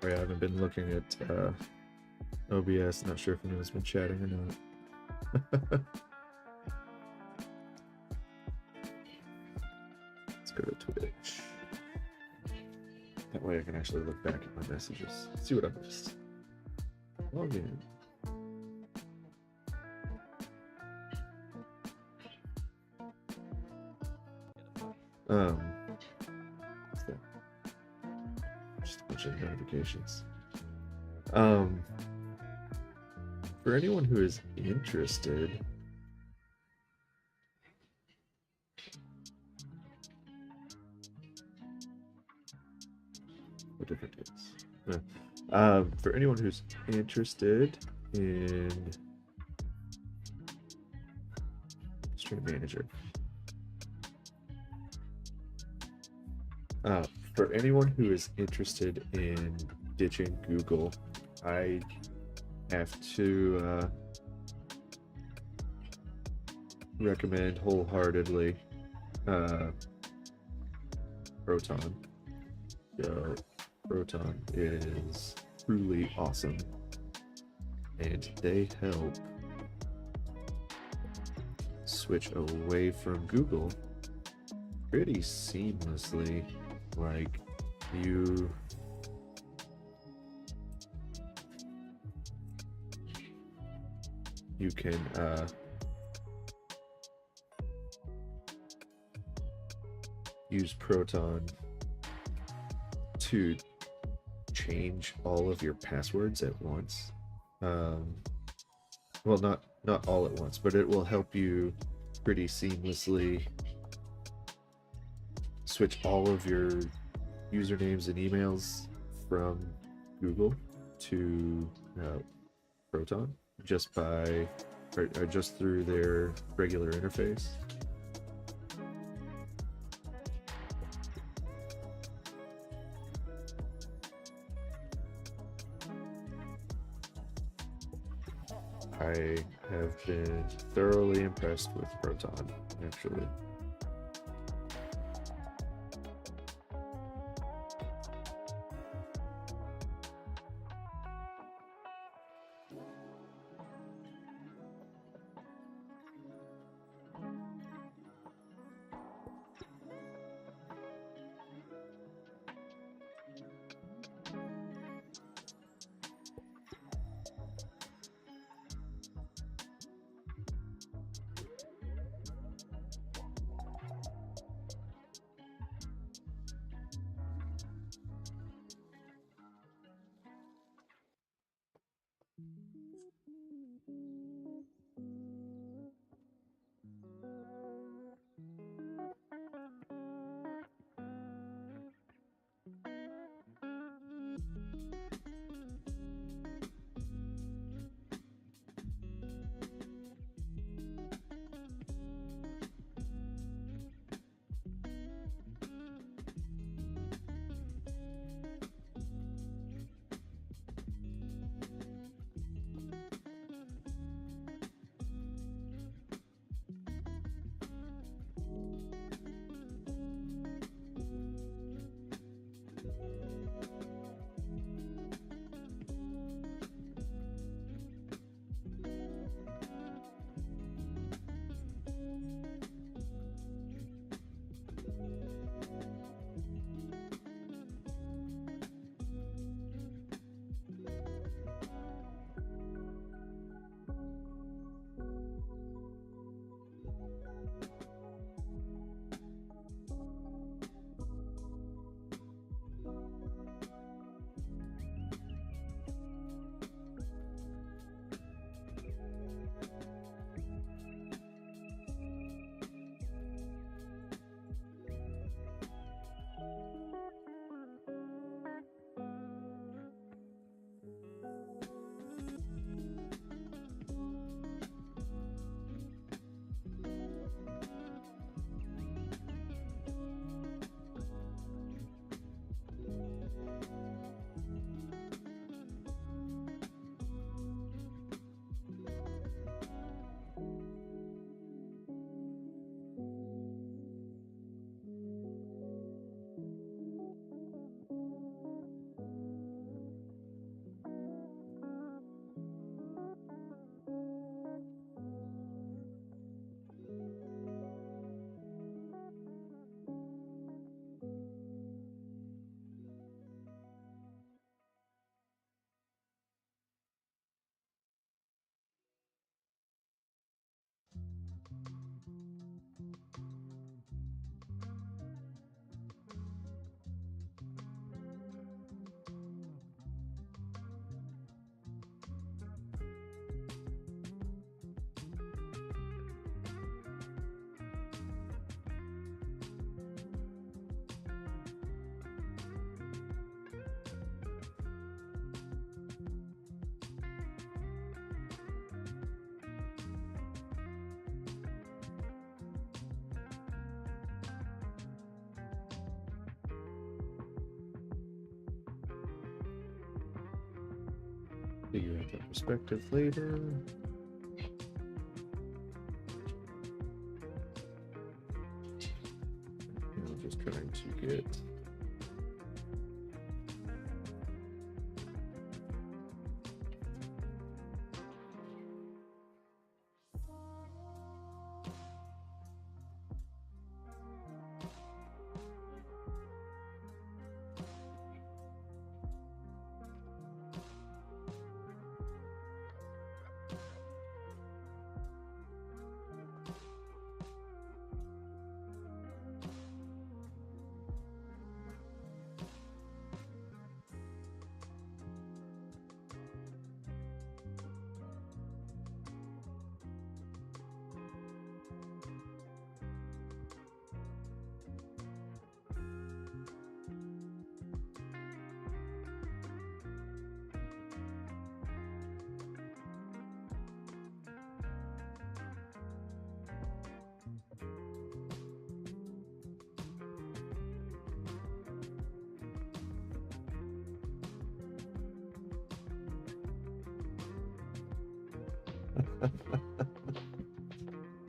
[SPEAKER 1] Sorry, I haven't been looking at OBS. Not sure if anyone's been chatting or not. Let's go to Twitch. That way I can actually look back at my messages. See what I missed. Log in. What's that? Just a bunch of notifications. For anyone who is interested, what different days? For anyone who's interested in Stream Manager, for anyone who is interested in ditching Google, I have to recommend wholeheartedly Proton. Proton is truly awesome, and they help switch away from Google pretty seamlessly. Like, you can use Proton to change all of your passwords at once. Well, not all at once, but it will help you pretty seamlessly switch all of your usernames and emails from Google to Proton just by or just through their regular interface. I have been thoroughly impressed with Proton, actually. Figure out the perspective flavor. I'm just trying to get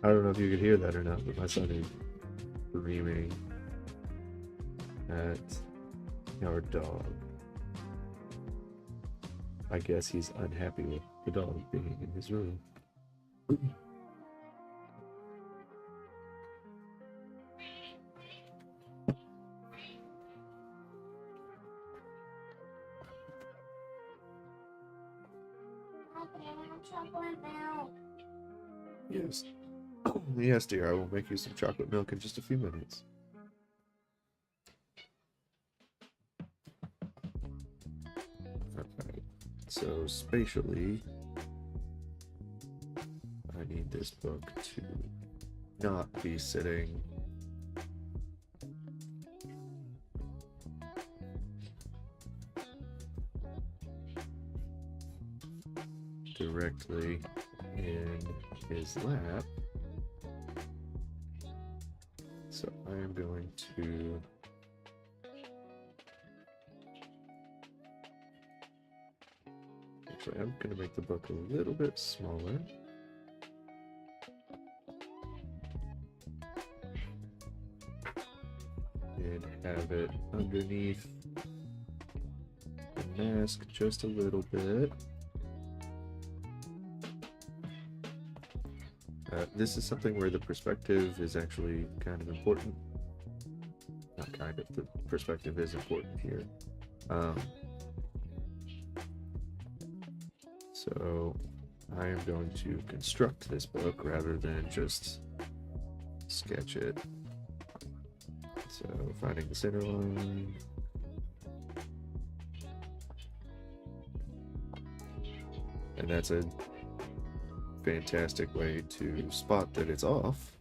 [SPEAKER 1] I don't know if you could hear that or not, but my son is screaming at our dog. I guess he's unhappy with the dog being in his room.
[SPEAKER 3] Chocolate milk.
[SPEAKER 1] Yes. Yes, dear, I will make you some chocolate milk in just a few minutes. Okay. So, spatially, I need this book to not be sitting directly in his lap. So I am going to actually, I'm going to make the book a little bit smaller. And have it underneath the mask just a little bit. This is something where the perspective is actually kind of important. Not kind of, the perspective is important here. So I am going to construct this book rather than just sketch it. So finding the center line. And that's a fantastic way to spot that it's off.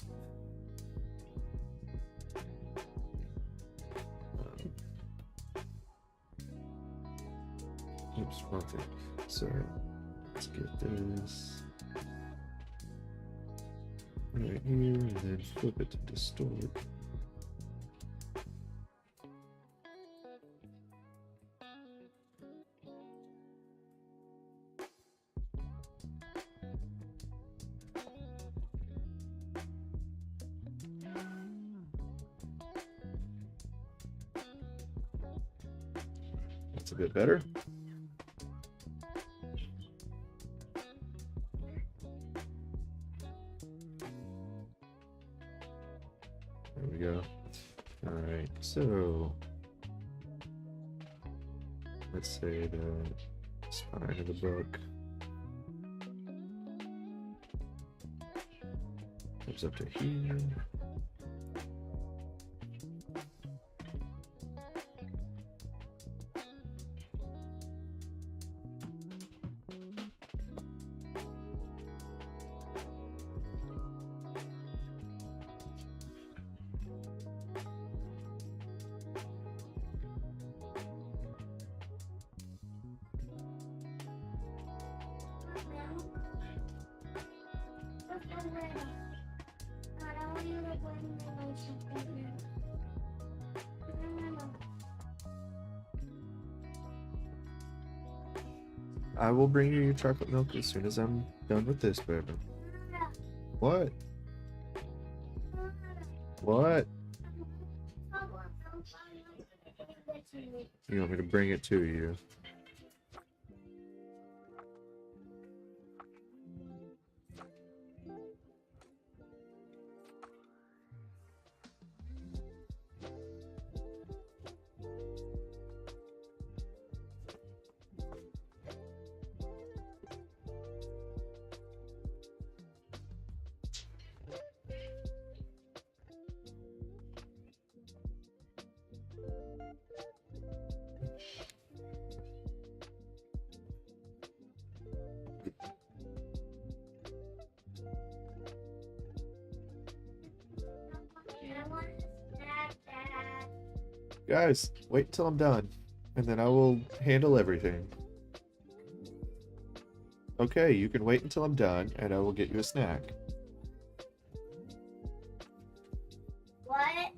[SPEAKER 1] Oops, wrong thing. So let's get this right here and then flip it to distort. That's a bit better. There we go. All right, so let's say the spine of the book comes up to here. I will bring you your chocolate milk as soon as I'm done with this, baby. What? What? You want me to bring it to you? Guys, wait till I'm done, and then I will handle everything. Okay, you can wait until I'm done, and I will get you a snack.
[SPEAKER 3] What?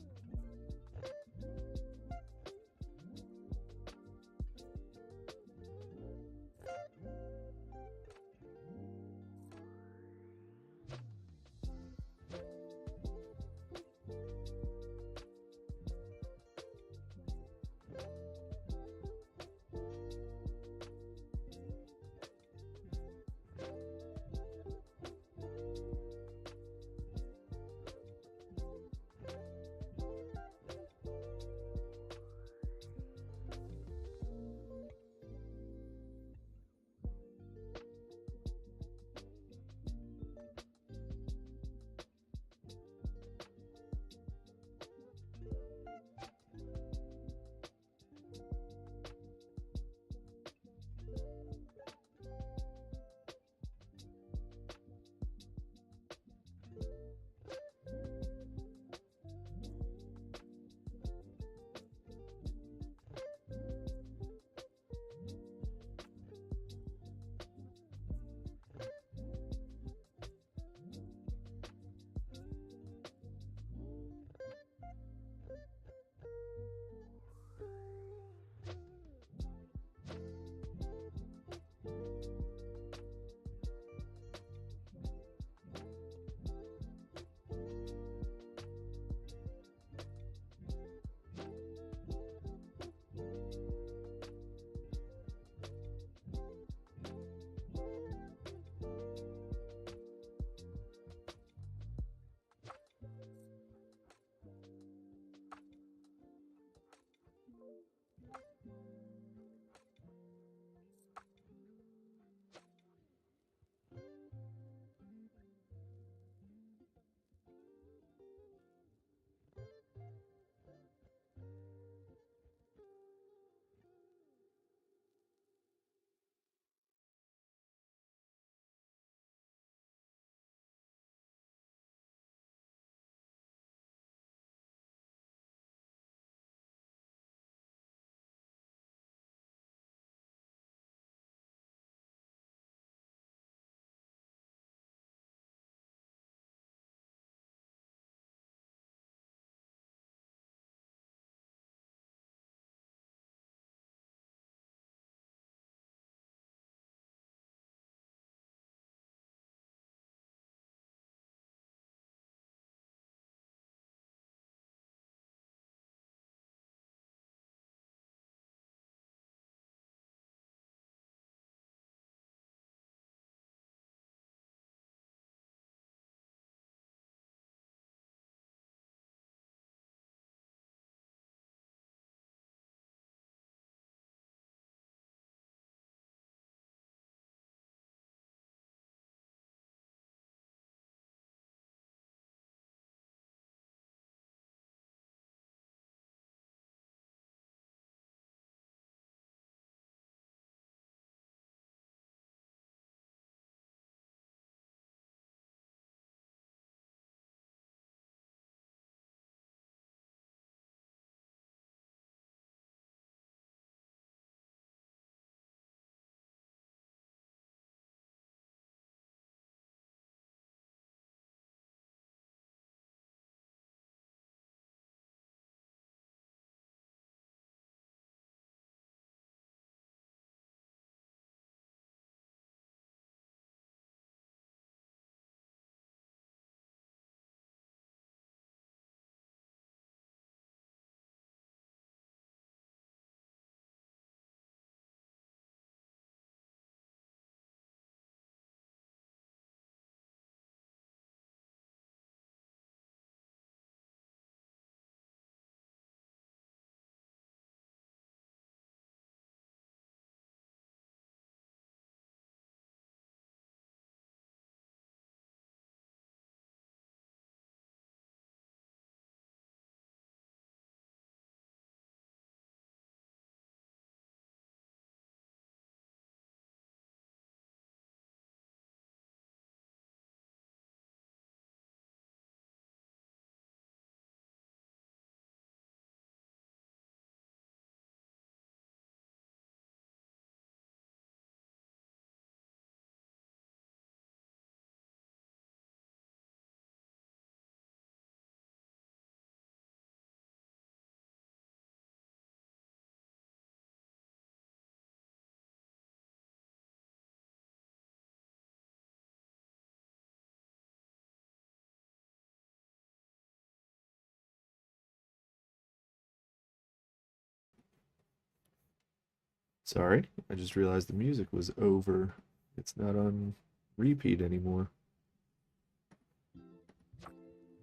[SPEAKER 1] Sorry, I just realized the music was over. It's not on repeat anymore.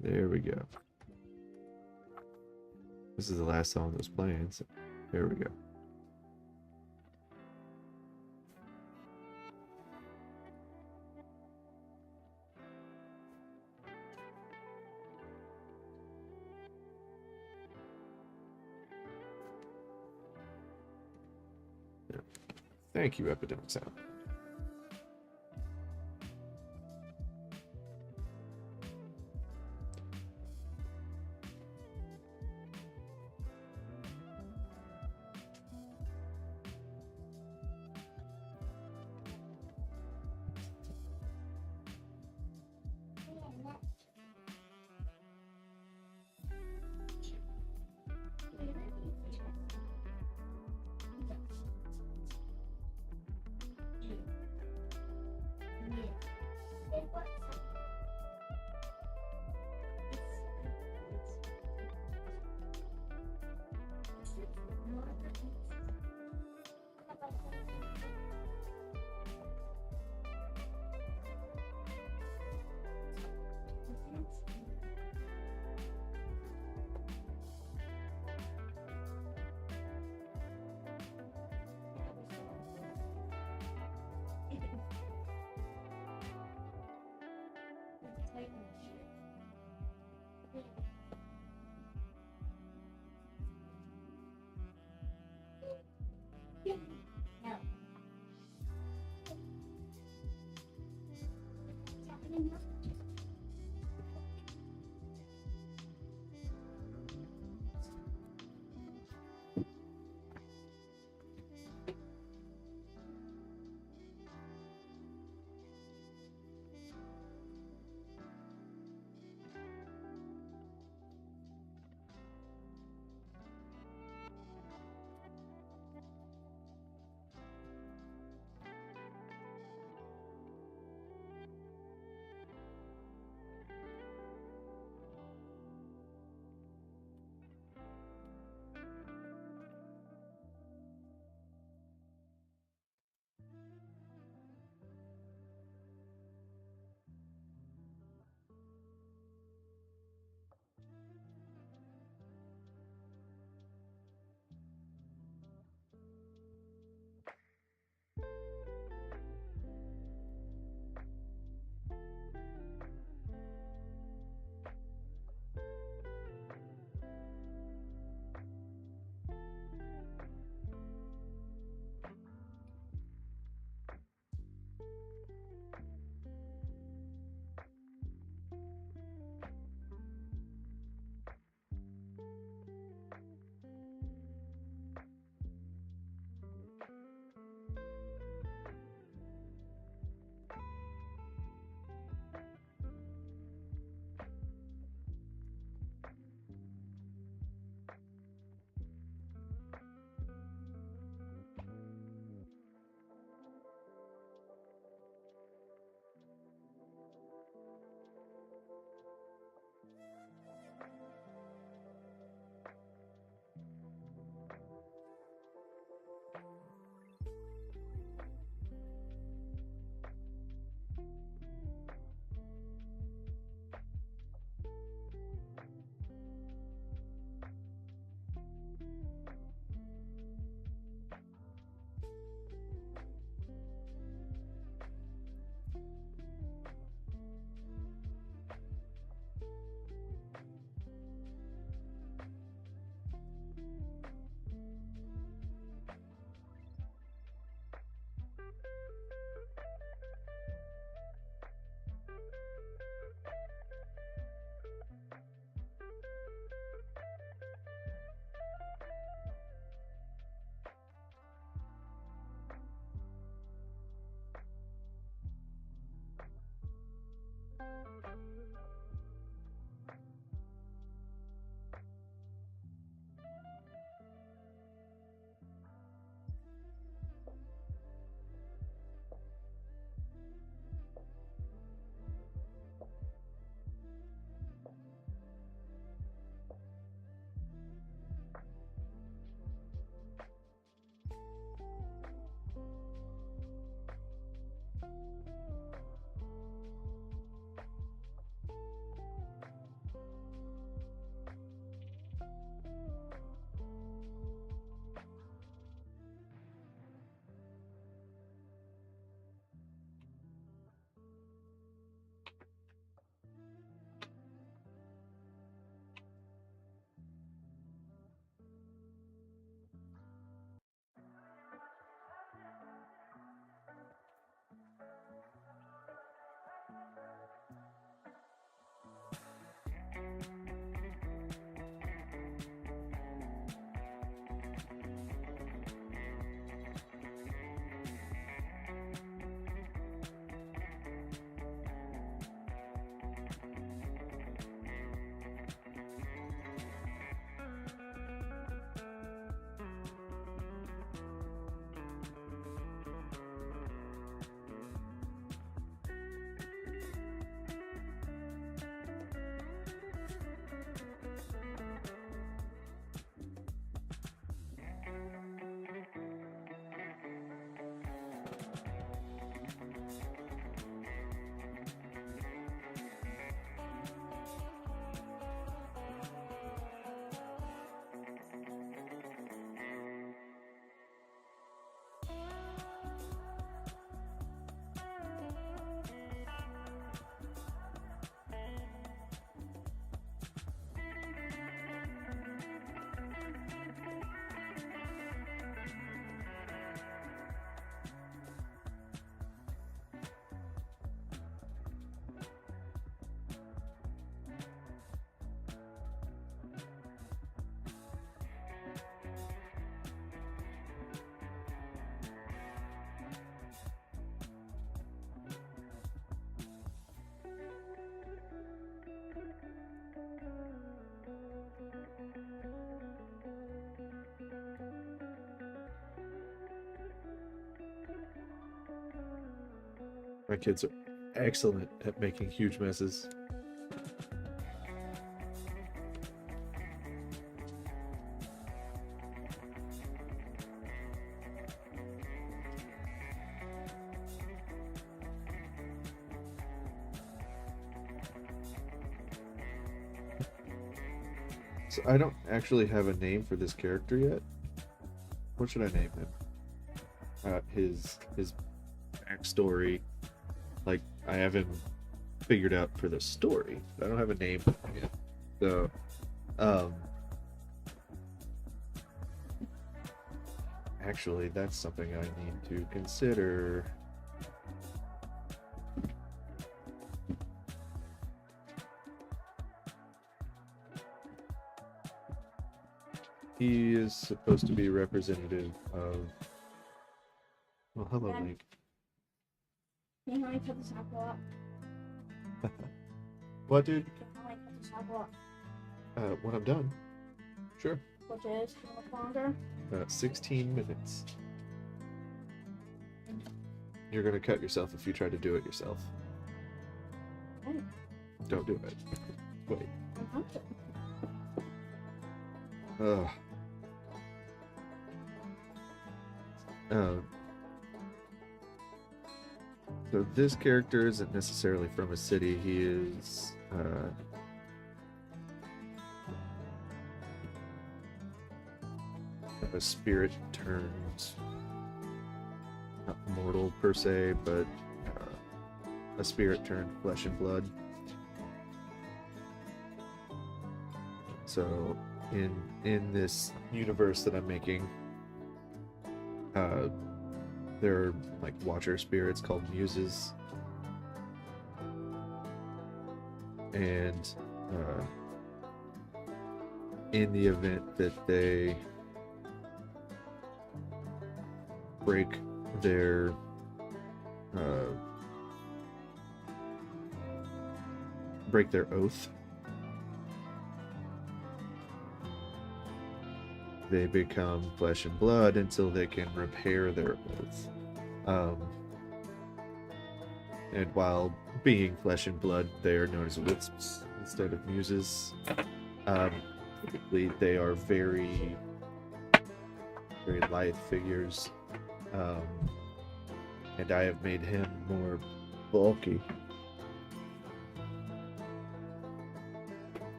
[SPEAKER 1] There we go. This is the last song that was playing, so there we go. Thank you, Epidemic Sound. My kids are excellent at making huge messes. So I don't actually have a name for this character yet. What should I name him? His backstory. Like, I have him figured out for the story. I don't have a name for him yet. So, actually, that's something I need to consider. He is supposed to be representative of. Well, hello,
[SPEAKER 2] Dad?
[SPEAKER 1] Link.
[SPEAKER 2] Can you help me cut this apple up?
[SPEAKER 1] What, dude?
[SPEAKER 2] Can you help me cut this apple up?
[SPEAKER 1] When I'm done. Sure.
[SPEAKER 2] Which is how much longer?
[SPEAKER 1] 16 minutes. You're gonna cut yourself if you try to do it yourself.
[SPEAKER 2] Oh,
[SPEAKER 1] Don't do it. Wait.
[SPEAKER 2] I'm hungry.
[SPEAKER 1] Ugh. So this character isn't necessarily from a city. He is a spirit turned, not mortal per se, but a spirit turned flesh and blood. So in this universe that I'm making, there are like watcher spirits called muses, and in the event that they break their oath, they become flesh and blood until they can repair their oath. And while being flesh and blood, they are known as wisps instead of muses. Typically, they are very, very lithe figures, and I have made him more bulky.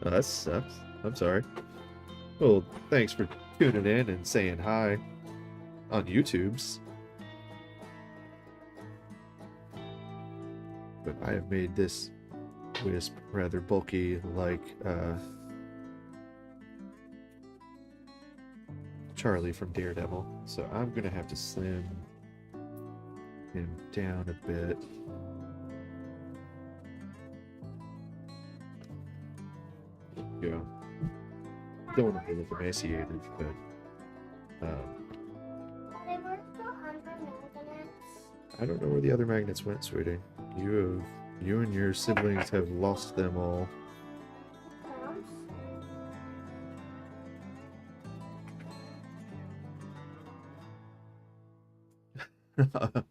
[SPEAKER 1] Oh, that sucks. I'm sorry. Well, thanks for tuning in and saying hi on YouTube's. But I have made this wisp rather bulky, like Charlie from Daredevil. So I'm gonna have to slim him down a bit. Go. Don't want to look emaciated, but
[SPEAKER 3] They were still under magnets.
[SPEAKER 1] I don't know where the other magnets went, sweetie. You and your siblings have lost them all.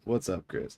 [SPEAKER 1] What's up, Chris?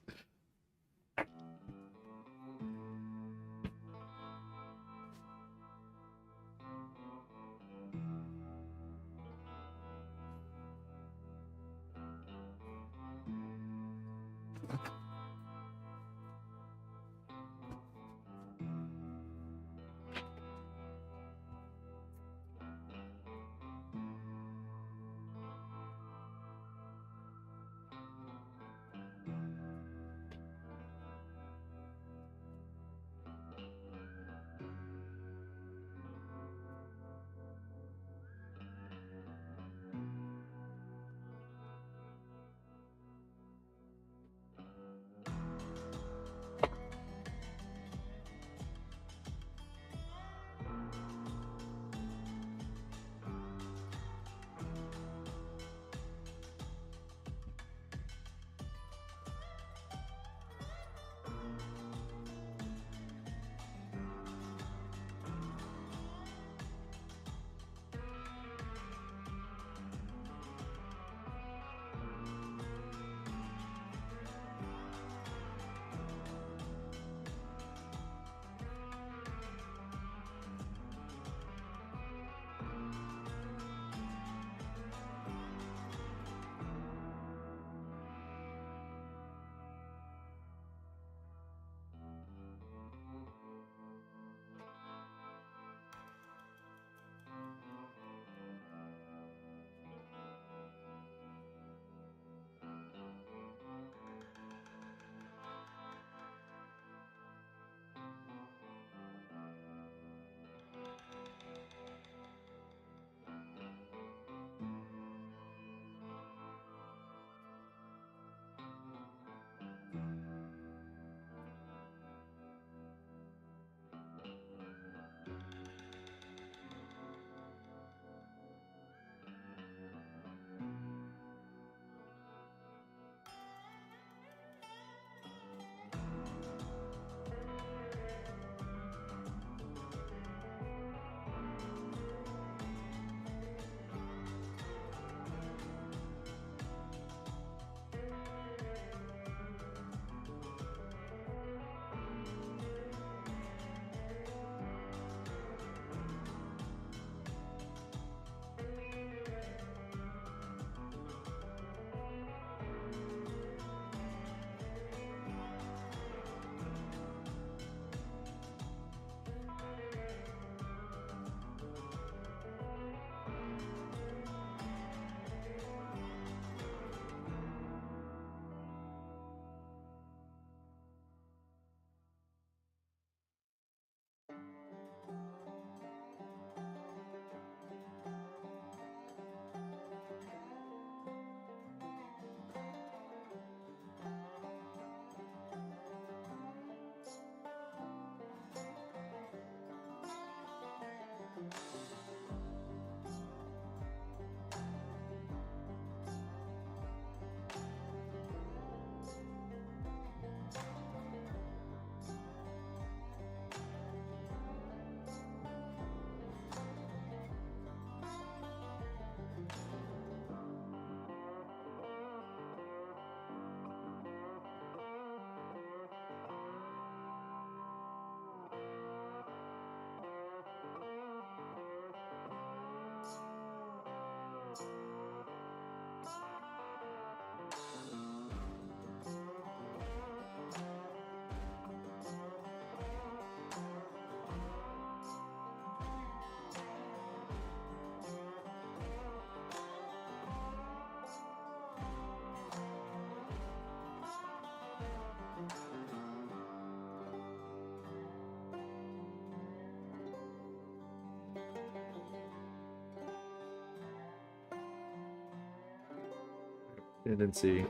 [SPEAKER 1] tendency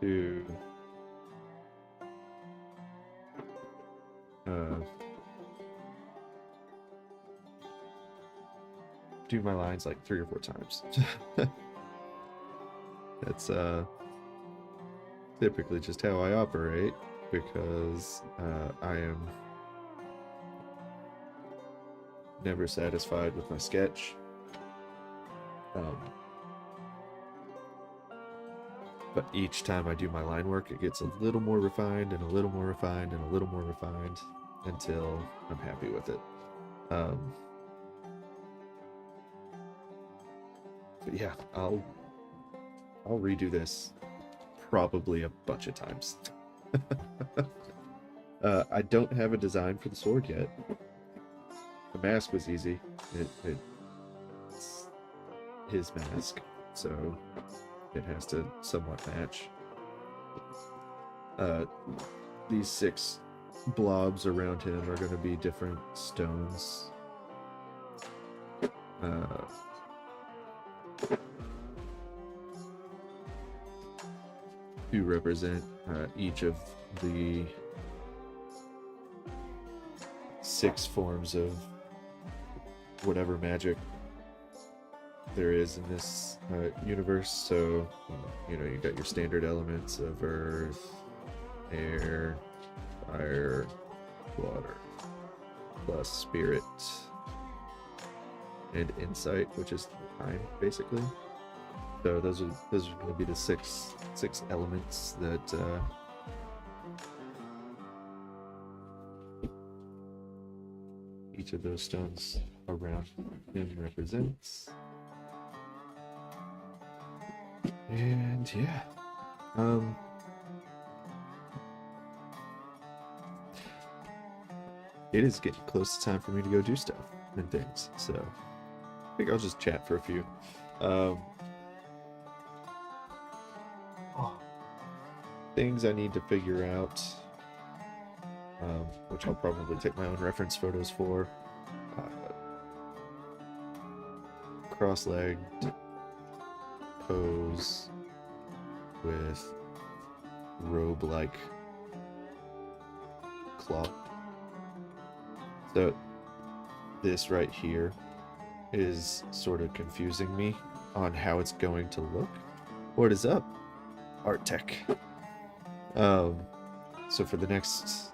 [SPEAKER 1] to do my lines like 3 or 4 times. That's typically just how I operate, because I am never satisfied with my sketch. But each time I do my line work, it gets a little more refined and a little more refined and a little more refined until I'm happy with it. But yeah, I'll redo this probably a bunch of times. I don't have a design for the sword yet. The mask was easy. It's his mask, so it has to somewhat match. These 6 blobs around him are going to be different stones. To represent each of the 6 forms of whatever magic there is in this universe. So, you know, you got your standard elements of earth, air, fire, water, plus spirit, and insight, which is time, basically. So those are going to be the six elements that each of those stones around him represents. And yeah, it is getting close to time for me to go do stuff and things. So I think I'll just chat for a few. Things I need to figure out, which I'll probably take my own reference photos for. Cross-legged pose with robe-like cloth. So this right here is sort of confusing me on how it's going to look. What is up, Art Tech? So for the next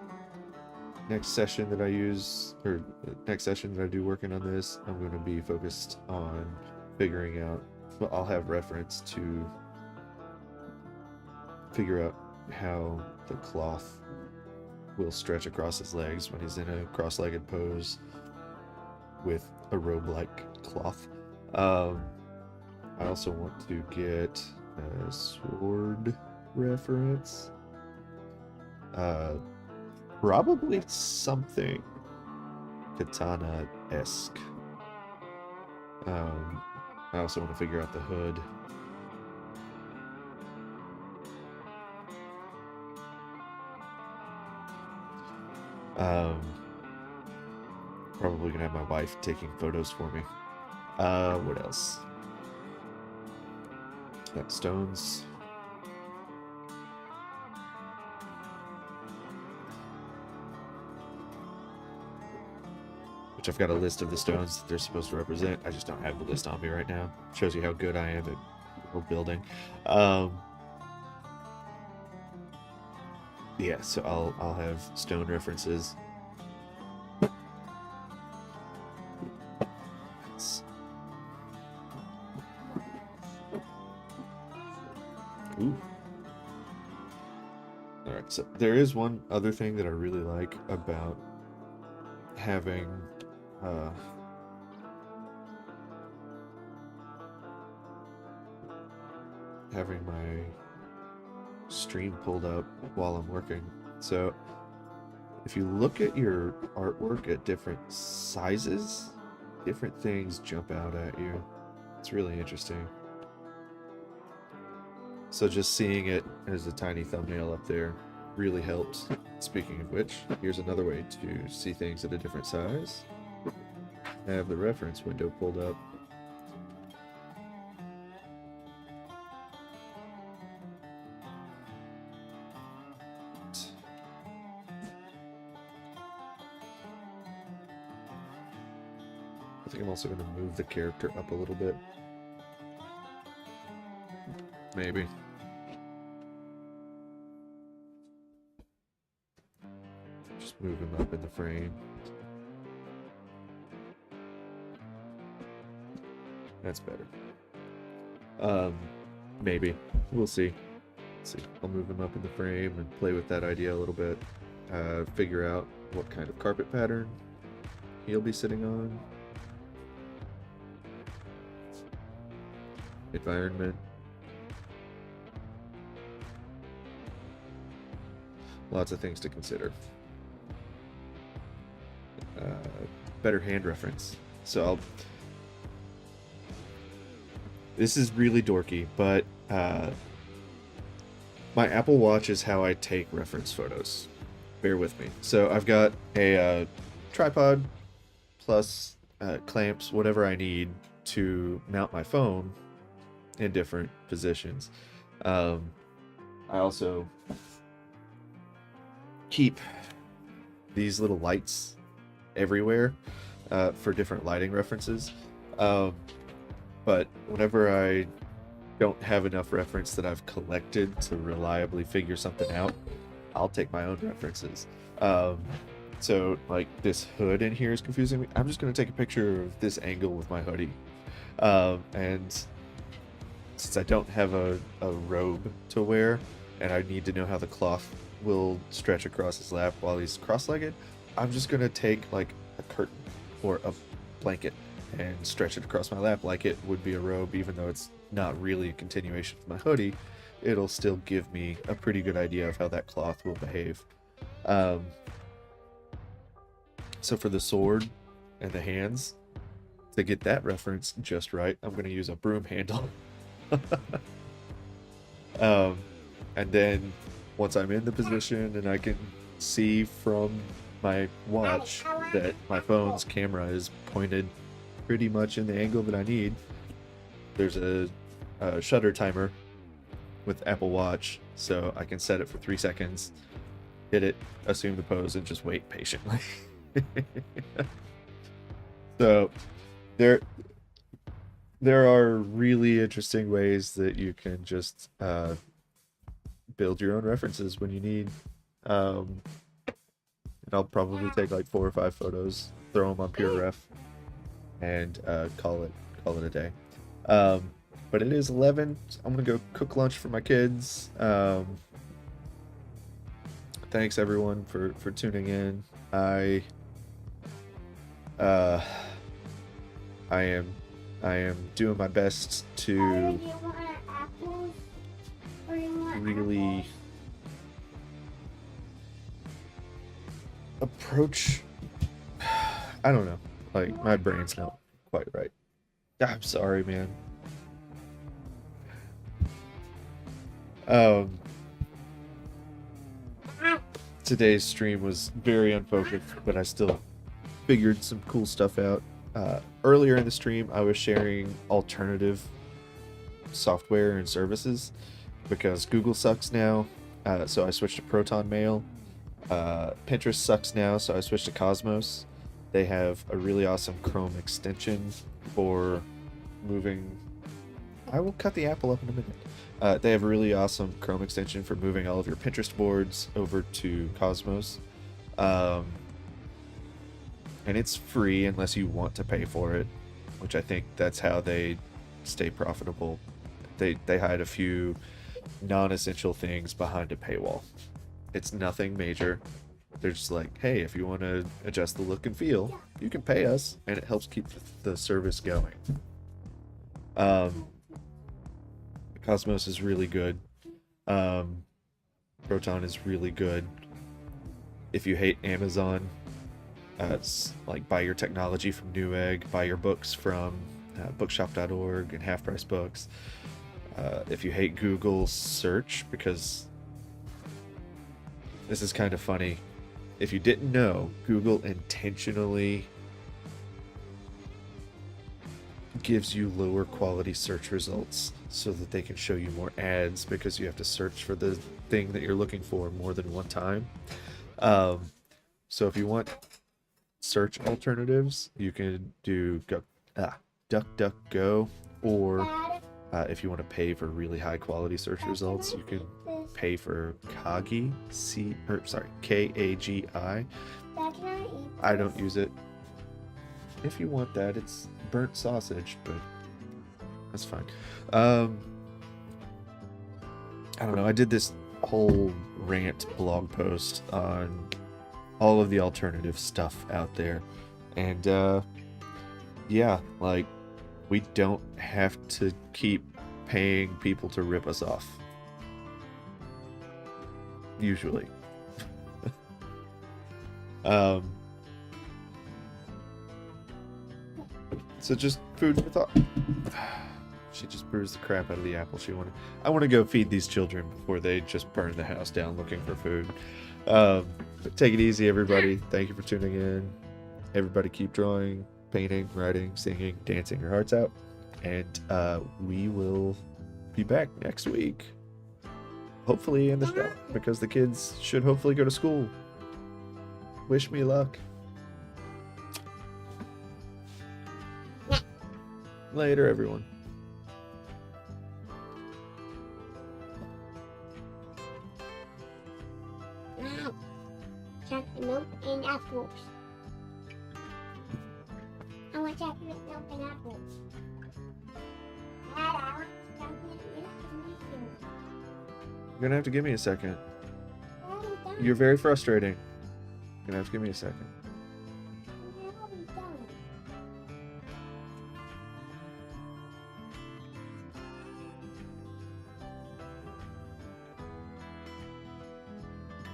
[SPEAKER 1] session that I use, or the next session that I do working on this, I'm going to be focused on figuring out, well, I'll have reference to figure out how the cloth will stretch across his legs when he's in a cross-legged pose with a robe-like cloth. I also want to get a sword reference. Probably something katana-esque. I also want to figure out the hood. Probably gonna have my wife taking photos for me. What else? Got stones. Which I've got a list of the stones that they're supposed to represent. I just don't have the list on me right now. Shows you how good I am at world building. Yeah, so I'll have stone references. Ooh. Alright, so there is one other thing that I really like about having my stream pulled up while I'm working. So if you look at your artwork at different sizes, different things jump out at you. It's really interesting. So just seeing it as a tiny thumbnail up there really helps. Speaking of which, here's another way to see things at a different size. I have the reference window pulled up. I think I'm also going to move the character up a little bit. Maybe. Just move him up in the frame. That's better. Maybe. We'll see. Let's see. I'll move him up in the frame and play with that idea a little bit. Figure out what kind of carpet pattern he'll be sitting on. Environment. Lots of things to consider. Better hand reference. So this is really dorky, but my Apple Watch is how I take reference photos. Bear with me. So I've got a tripod plus clamps, whatever I need to mount my phone in different positions. I also keep these little lights everywhere for different lighting references. But whenever I don't have enough reference that I've collected to reliably figure something out, I'll take my own references. So like this hood in here is confusing me. I'm just going to take a picture of this angle with my hoodie. And since I don't have a robe to wear and I need to know how the cloth will stretch across his lap while he's cross-legged, I'm just going to take like a curtain or a blanket and stretch it across my lap like it would be a robe, even though it's not really a continuation of my hoodie. It'll still give me a pretty good idea of how that cloth will behave. So for the sword and the hands, to get that reference just right, I'm going to use a broom handle. And then once I'm in the position and I can see from my watch that my phone's camera is pointed pretty much in the angle that I need, there's a shutter timer with Apple Watch, so I can set it for 3 seconds, hit it, assume the pose, and just wait patiently. So there are really interesting ways that you can just build your own references when you need. And I'll probably take like 4 or 5 photos, throw them on PureRef, and call it a day. But it is 11. So I'm gonna go cook lunch for my kids. Thanks everyone for tuning in. I am doing my best to really approach. I don't know. Like, my brain's not quite right. I'm sorry, man. Today's stream was very unfocused, but I still figured some cool stuff out. Earlier in the stream, I was sharing alternative software and services because Google sucks now, so I switched to Proton Mail. Pinterest sucks now, so I switched to Cosmos. They have a really awesome Chrome extension for moving. I will cut the apple up in a minute. They have a really awesome Chrome extension for moving all of your Pinterest boards over to Cosmos. And it's free unless you want to pay for it, which I think that's how they stay profitable. They hide a few non-essential things behind a paywall. It's nothing major. They're just like, hey, if you want to adjust the look and feel, you can pay us, and it helps keep the service going. Cosmos is really good. Proton is really good. If you hate Amazon, it's like buy your technology from Newegg, buy your books from bookshop.org and Half Price Books. If you hate Google search, because this is kind of funny. If you didn't know, Google intentionally gives you lower quality search results so that they can show you more ads, because you have to search for the thing that you're looking for more than one time. So if you want search alternatives. You can do DuckDuckGo, or
[SPEAKER 3] Dad,
[SPEAKER 1] if you want to pay for really high quality search
[SPEAKER 3] Dad,
[SPEAKER 1] results,
[SPEAKER 3] can
[SPEAKER 1] you
[SPEAKER 3] I
[SPEAKER 1] can
[SPEAKER 3] eat this?
[SPEAKER 1] pay for Kagi, Kagi.
[SPEAKER 3] Dad, can I eat
[SPEAKER 1] I don't
[SPEAKER 3] this?
[SPEAKER 1] use it. If you want that, it's burnt sausage, but that's fine. I don't know. I did this whole rant blog post on all of the alternative stuff out there, and yeah, like, we don't have to keep paying people to rip us off. Usually. So just food for thought. She just bruised the crap out of the apple she wanted. I want to go feed these children before they just burn the house down looking for food. But take it easy, everybody. Thank you for tuning in. Everybody keep drawing, painting, writing, singing, dancing your hearts out. And we will be back next week. Hopefully in the show, because the kids should hopefully go to school. Wish me luck. Later, everyone.
[SPEAKER 3] No. Chocolate milk and apples. I want chocolate milk and apples. Dad, I want chocolate milk and apples.
[SPEAKER 1] You're gonna have to give me a second.
[SPEAKER 3] Daddy,
[SPEAKER 1] You're very frustrating. You're gonna have to give me a second.